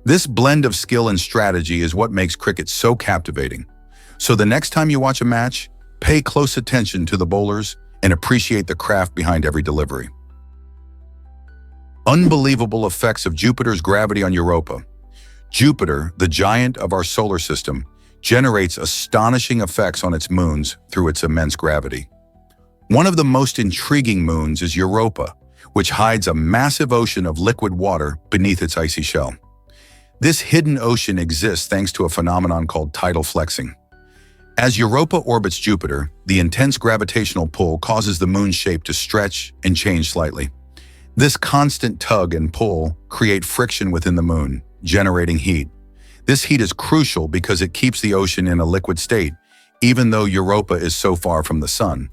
This blend of skill and strategy is what makes cricket so captivating. So the next time you watch a match, pay close attention to the bowlers and appreciate the craft behind every delivery. Unbelievable effects of Jupiter's gravity on Europa. Jupiter, the giant of our solar system, generates astonishing effects on its moons through its immense gravity. One of the most intriguing moons is Europa, which hides a massive ocean of liquid water beneath its icy shell. This hidden ocean exists thanks to a phenomenon called tidal flexing. As Europa orbits Jupiter, the intense gravitational pull causes the moon's shape to stretch and change slightly. This constant tug and pull create friction within the moon, generating heat. This heat is crucial because it keeps the ocean in a liquid state, even though Europa is so far from the sun.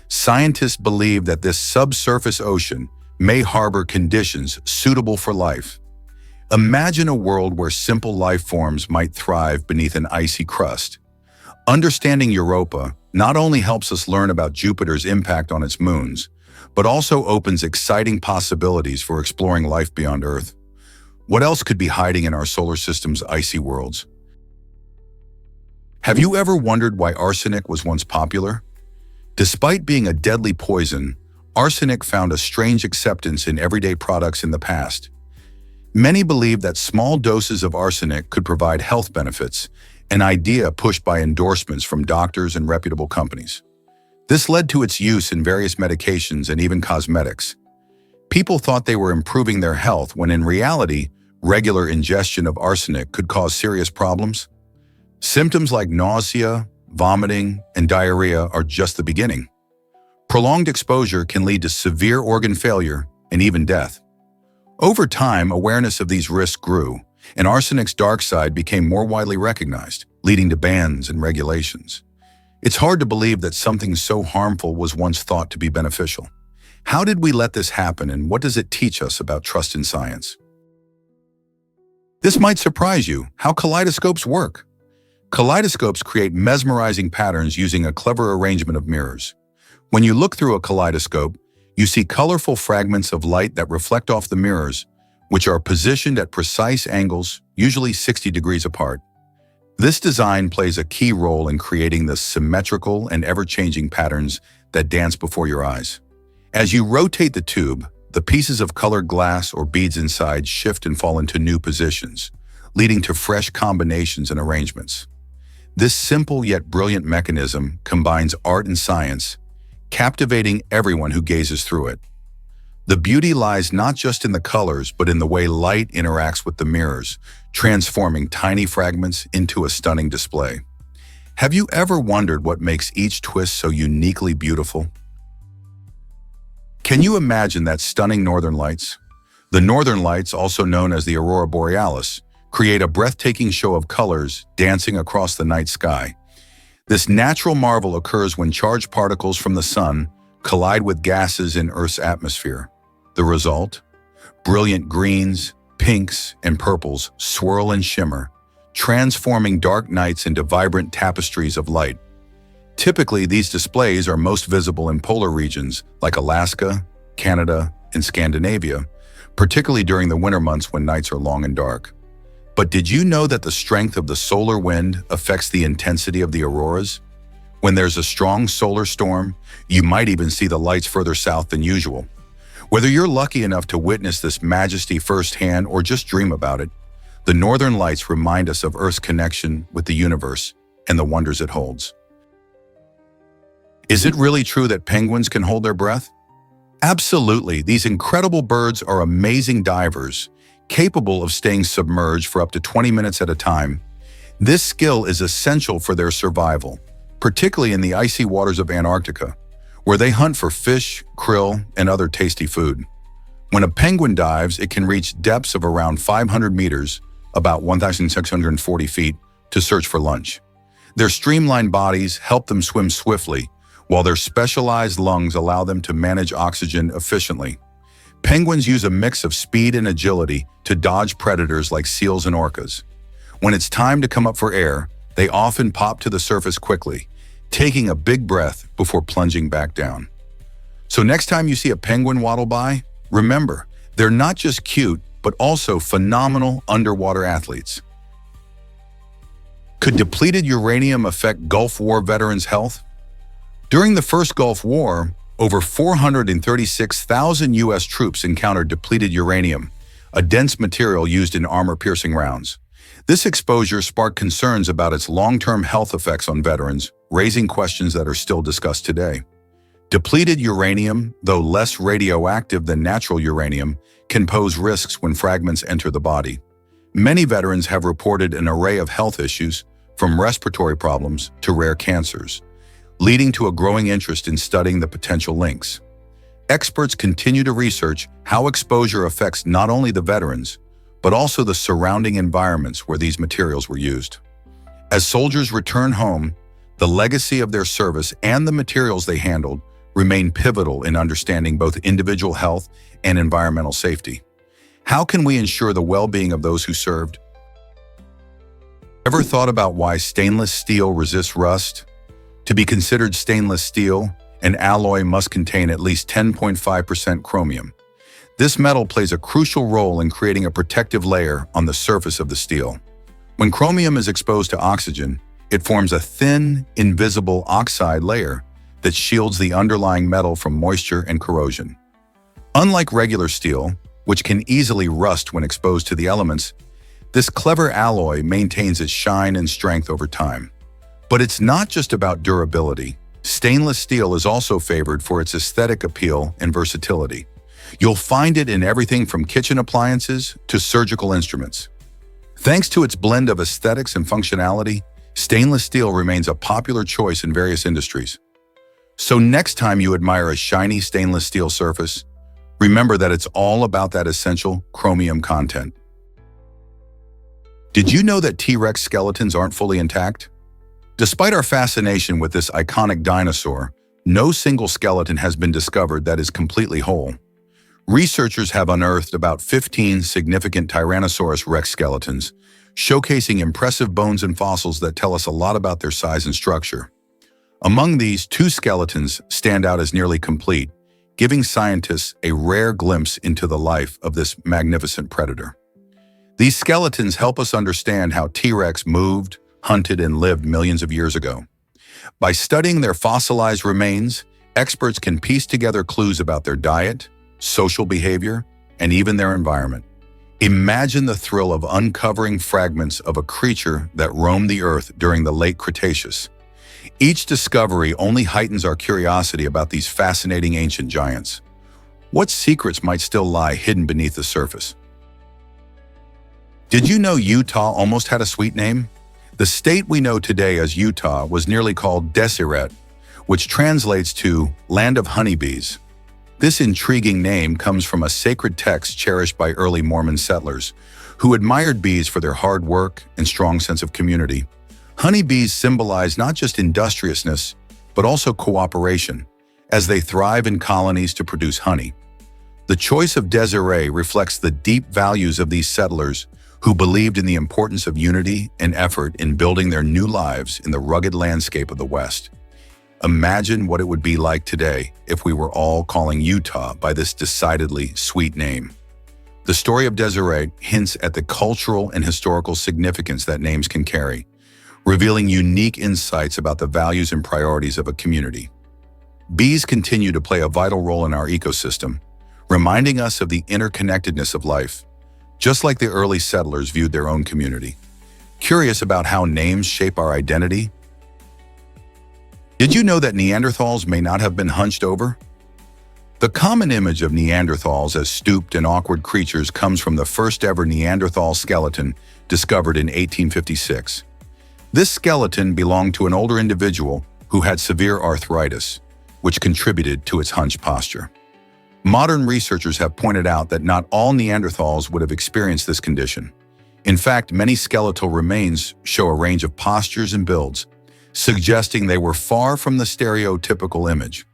Scientists believe that this subsurface ocean may harbor conditions suitable for life. Imagine a world where simple life forms might thrive beneath an icy crust. Understanding Europa not only helps us learn about Jupiter's impact on its moons, but also opens exciting possibilities for exploring life beyond Earth. What else could be hiding in our solar system's icy worlds? Have you ever wondered why arsenic was once popular? Despite being a deadly poison, arsenic found a strange acceptance in everyday products in the past. Many believe that small doses of arsenic could provide health benefits, an idea pushed by endorsements from doctors and reputable companies. This led to its use in various medications and even cosmetics. People thought they were improving their health when in reality, regular ingestion of arsenic could cause serious problems. Symptoms like nausea, vomiting, and diarrhea are just the beginning. Prolonged exposure can lead to severe organ failure and even death. Over time, awareness of these risks grew, and arsenic's dark side became more widely recognized, leading to bans and regulations. It's hard to believe that something so harmful was once thought to be beneficial. How did we let this happen, and what does it teach us about trust in science? This might surprise you, how kaleidoscopes work. Kaleidoscopes create mesmerizing patterns using a clever arrangement of mirrors. When you look through a kaleidoscope, you see colorful fragments of light that reflect off the mirrors, which are positioned at precise angles, usually 60 degrees apart. This design plays a key role in creating the symmetrical and ever-changing patterns that dance before your eyes. As you rotate the tube, the pieces of colored glass or beads inside shift and fall into new positions, leading to fresh combinations and arrangements. This simple yet brilliant mechanism combines art and science, captivating everyone who gazes through it. The beauty lies not just in the colors, but in the way light interacts with the mirrors, transforming tiny fragments into a stunning display. Have you ever wondered what makes each twist so uniquely beautiful? Can you imagine that stunning northern lights? The northern lights, also known as the aurora borealis, create a breathtaking show of colors dancing across the night sky. This natural marvel occurs when charged particles from the sun collide with gases in Earth's atmosphere. The result? Brilliant greens, pinks, and purples swirl and shimmer, transforming dark nights into vibrant tapestries of light. Typically, these displays are most visible in polar regions like Alaska, Canada, and Scandinavia, particularly during the winter months when nights are long and dark. But did you know that the strength of the solar wind affects the intensity of the auroras? When there's a strong solar storm, you might even see the lights further south than usual. Whether you're lucky enough to witness this majesty firsthand or just dream about it, the northern lights remind us of Earth's connection with the universe and the wonders it holds. Is it really true that penguins can hold their breath? Absolutely. These incredible birds are amazing divers, capable of staying submerged for up to 20 minutes at a time. This skill is essential for their survival, particularly in the icy waters of Antarctica, where they hunt for fish, krill, and other tasty food. When a penguin dives, it can reach depths of around 500 meters, about 1,640 feet, to search for lunch. Their streamlined bodies help them swim swiftly, while their specialized lungs allow them to manage oxygen efficiently. Penguins use a mix of speed and agility to dodge predators like seals and orcas. When it's time to come up for air, they often pop to the surface quickly, taking a big breath before plunging back down. So next time you see a penguin waddle by, remember, they're not just cute, but also phenomenal underwater athletes. Could depleted uranium affect Gulf War veterans' health? During the first Gulf War, over 436,000 U.S. troops encountered depleted uranium, a dense material used in armor-piercing rounds. This exposure sparked concerns about its long-term health effects on veterans, raising questions that are still discussed today. Depleted uranium, though less radioactive than natural uranium, can pose risks when fragments enter the body. Many veterans have reported an array of health issues, from respiratory problems to rare cancers, leading to a growing interest in studying the potential links. Experts continue to research how exposure affects not only the veterans, but also the surrounding environments where these materials were used. As soldiers return home, the legacy of their service and the materials they handled remain pivotal in understanding both individual health and environmental safety. How can we ensure the well-being of those who served? Ever thought about why stainless steel resists rust? To be considered stainless steel, an alloy must contain at least 10.5% chromium. This metal plays a crucial role in creating a protective layer on the surface of the steel. When chromium is exposed to oxygen, it forms a thin, invisible oxide layer that shields the underlying metal from moisture and corrosion. Unlike regular steel, which can easily rust when exposed to the elements, This clever alloy maintains its shine and strength over time. But it's not just about durability. Stainless steel is also favored for its aesthetic appeal and versatility. You'll find it in everything from kitchen appliances to surgical instruments. Thanks to its blend of aesthetics and functionality, stainless steel remains a popular choice in various industries. So next time you admire a shiny stainless steel surface, remember that it's all about that essential chromium content. Did you know that T-Rex skeletons aren't fully intact? Despite our fascination with this iconic dinosaur, no single skeleton has been discovered that is completely whole. Researchers have unearthed about 15 significant Tyrannosaurus rex skeletons, showcasing impressive bones and fossils that tell us a lot about their size and structure. Among these, 2 skeletons stand out as nearly complete, giving scientists a rare glimpse into the life of this magnificent predator. These skeletons help us understand how T-Rex moved, hunted, and lived millions of years ago. By studying their fossilized remains, experts can piece together clues about their diet, social behavior, and even their environment. Imagine the thrill of uncovering fragments of a creature that roamed the Earth during the late Cretaceous. Each discovery only heightens our curiosity about these fascinating ancient giants. What secrets might still lie hidden beneath the surface? Did you know Utah almost had a sweet name? The state we know today as Utah was nearly called Deseret, which translates to land of honeybees. This intriguing name comes from a sacred text cherished by early Mormon settlers, who admired bees for their hard work and strong sense of community. Honeybees symbolize not just industriousness, but also cooperation, as they thrive in colonies to produce honey. The choice of Deseret reflects the deep values of these settlers who believed in the importance of unity and effort in building their new lives in the rugged landscape of the West. Imagine what it would be like today if we were all calling Utah by this decidedly sweet name. The story of Deseret hints at the cultural and historical significance that names can carry, revealing unique insights about the values and priorities of a community. Bees continue to play a vital role in our ecosystem, reminding us of the interconnectedness of life, just like the early settlers viewed their own community. Curious about how names shape our identity? Did you know that Neanderthals may not have been hunched over? The common image of Neanderthals as stooped and awkward creatures comes from the first ever Neanderthal skeleton discovered in 1856. This skeleton belonged to an older individual who had severe arthritis, which contributed to its hunched posture. Modern researchers have pointed out that not all Neanderthals would have experienced this condition. In fact, many skeletal remains show a range of postures and builds, suggesting they were far from the stereotypical image.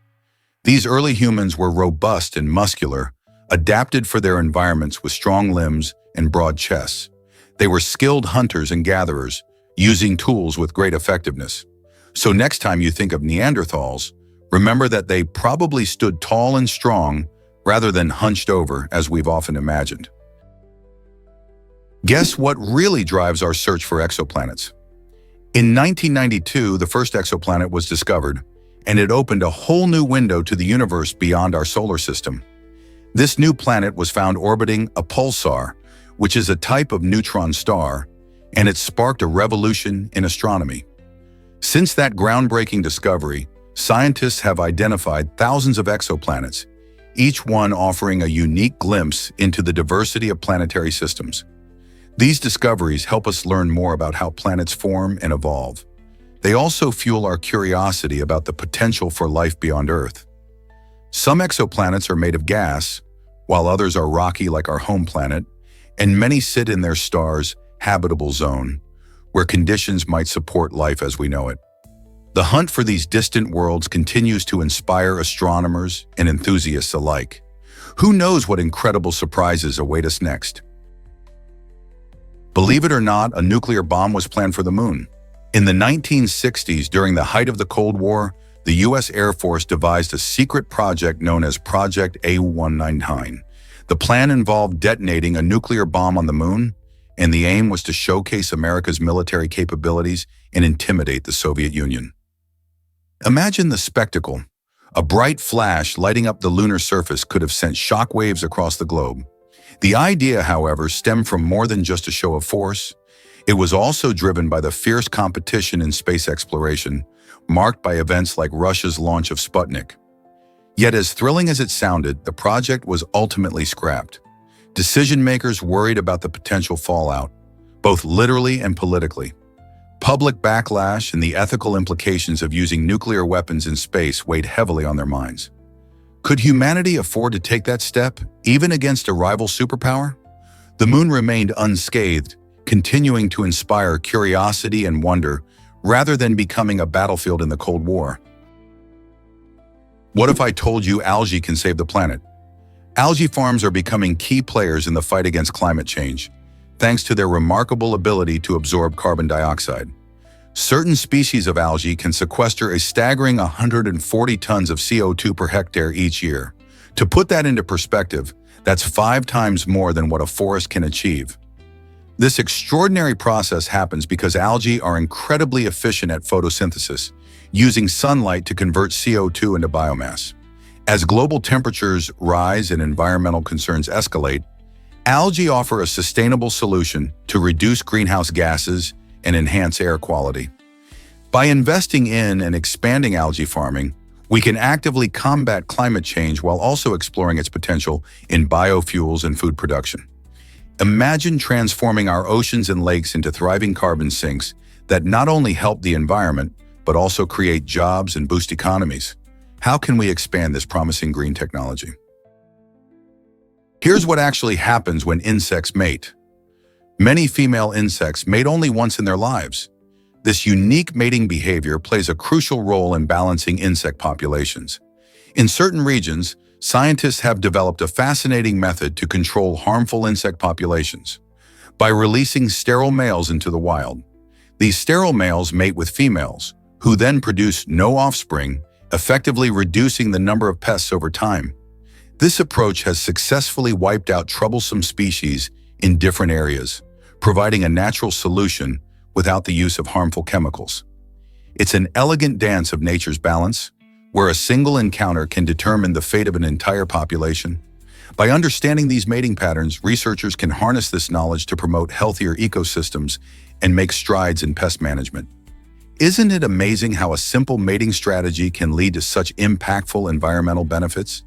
These early humans were robust and muscular, adapted for their environments with strong limbs and broad chests. They were skilled hunters and gatherers, using tools with great effectiveness. So next time you think of Neanderthals, remember that they probably stood tall and strong rather than hunched over as we've often imagined. Guess what really drives our search for exoplanets? In 1992, the first exoplanet was discovered, and it opened a whole new window to the universe beyond our solar system. This new planet was found orbiting a pulsar, which is a type of neutron star, and it sparked a revolution in astronomy. Since that groundbreaking discovery, scientists have identified thousands of exoplanets, each one offering a unique glimpse into the diversity of planetary systems. These discoveries help us learn more about how planets form and evolve. They also fuel our curiosity about the potential for life beyond Earth. Some exoplanets are made of gas, while others are rocky like our home planet, and many sit in their star's habitable zone, where conditions might support life as we know it. The hunt for these distant worlds continues to inspire astronomers and enthusiasts alike. Who knows what incredible surprises await us next? Believe it or not, a nuclear bomb was planned for the moon. In the 1960s, during the height of the Cold War, the U.S. Air Force devised a secret project known as Project A199. The plan involved detonating a nuclear bomb on the moon, and the aim was to showcase America's military capabilities and intimidate the Soviet Union. Imagine the spectacle. A bright flash lighting up the lunar surface could have sent shockwaves across the globe. The idea, however, stemmed from more than just a show of force. It was also driven by the fierce competition in space exploration, marked by events like Russia's launch of Sputnik. Yet as thrilling as it sounded, the project was ultimately scrapped. Decision-makers worried about the potential fallout, both literally and politically. Public backlash and the ethical implications of using nuclear weapons in space weighed heavily on their minds. Could humanity afford to take that step, even against a rival superpower? The moon remained unscathed, continuing to inspire curiosity and wonder rather than becoming a battlefield in the Cold War. What if I told you algae can save the planet? Algae farms are becoming key players in the fight against climate change, thanks to their remarkable ability to absorb carbon dioxide. Certain species of algae can sequester a staggering 140 tons of CO2 per hectare each year. To put that into perspective, that's 5 times more than what a forest can achieve. This extraordinary process happens because algae are incredibly efficient at photosynthesis, using sunlight to convert CO2 into biomass. As global temperatures rise and environmental concerns escalate, algae offer a sustainable solution to reduce greenhouse gases and enhance air quality. By investing in and expanding algae farming, we can actively combat climate change while also exploring its potential in biofuels and food production. Imagine transforming our oceans and lakes into thriving carbon sinks that not only help the environment, but also create jobs and boost economies. How can we expand this promising green technology? Here's what actually happens when insects mate. Many female insects mate only once in their lives. This unique mating behavior plays a crucial role in balancing insect populations. In certain regions, scientists have developed a fascinating method to control harmful insect populations. By releasing sterile males into the wild, these sterile males mate with females, who then produce no offspring, effectively reducing the number of pests over time. This approach has successfully wiped out troublesome species in different areas, providing a natural solution without the use of harmful chemicals. It's an elegant dance of nature's balance, where a single encounter can determine the fate of an entire population. By understanding these mating patterns, researchers can harness this knowledge to promote healthier ecosystems and make strides in pest management. Isn't it amazing how a simple mating strategy can lead to such impactful environmental benefits?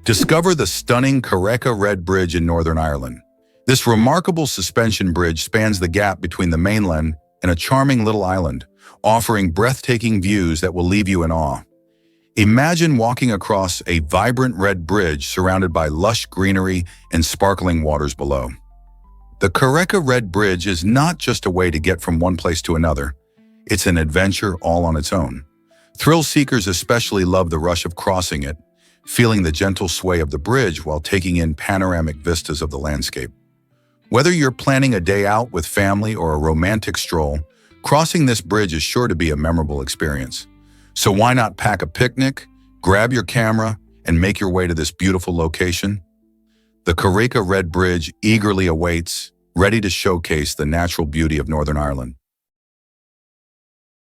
Discover the stunning Quirky Red Bridge in Northern Ireland. This remarkable suspension bridge spans the gap between the mainland and a charming little island, offering breathtaking views that will leave you in awe. Imagine walking across a vibrant red bridge surrounded by lush greenery and sparkling waters below. The Quirky Red Bridge is not just a way to get from one place to another. It's an adventure all on its own. Thrill seekers especially love the rush of crossing it, feeling the gentle sway of the bridge while taking in panoramic vistas of the landscape. Whether you're planning a day out with family or a romantic stroll, crossing this bridge is sure to be a memorable experience. So why not pack a picnic, grab your camera, and make your way to this beautiful location? The Quirky Red Bridge eagerly awaits, ready to showcase the natural beauty of Northern Ireland.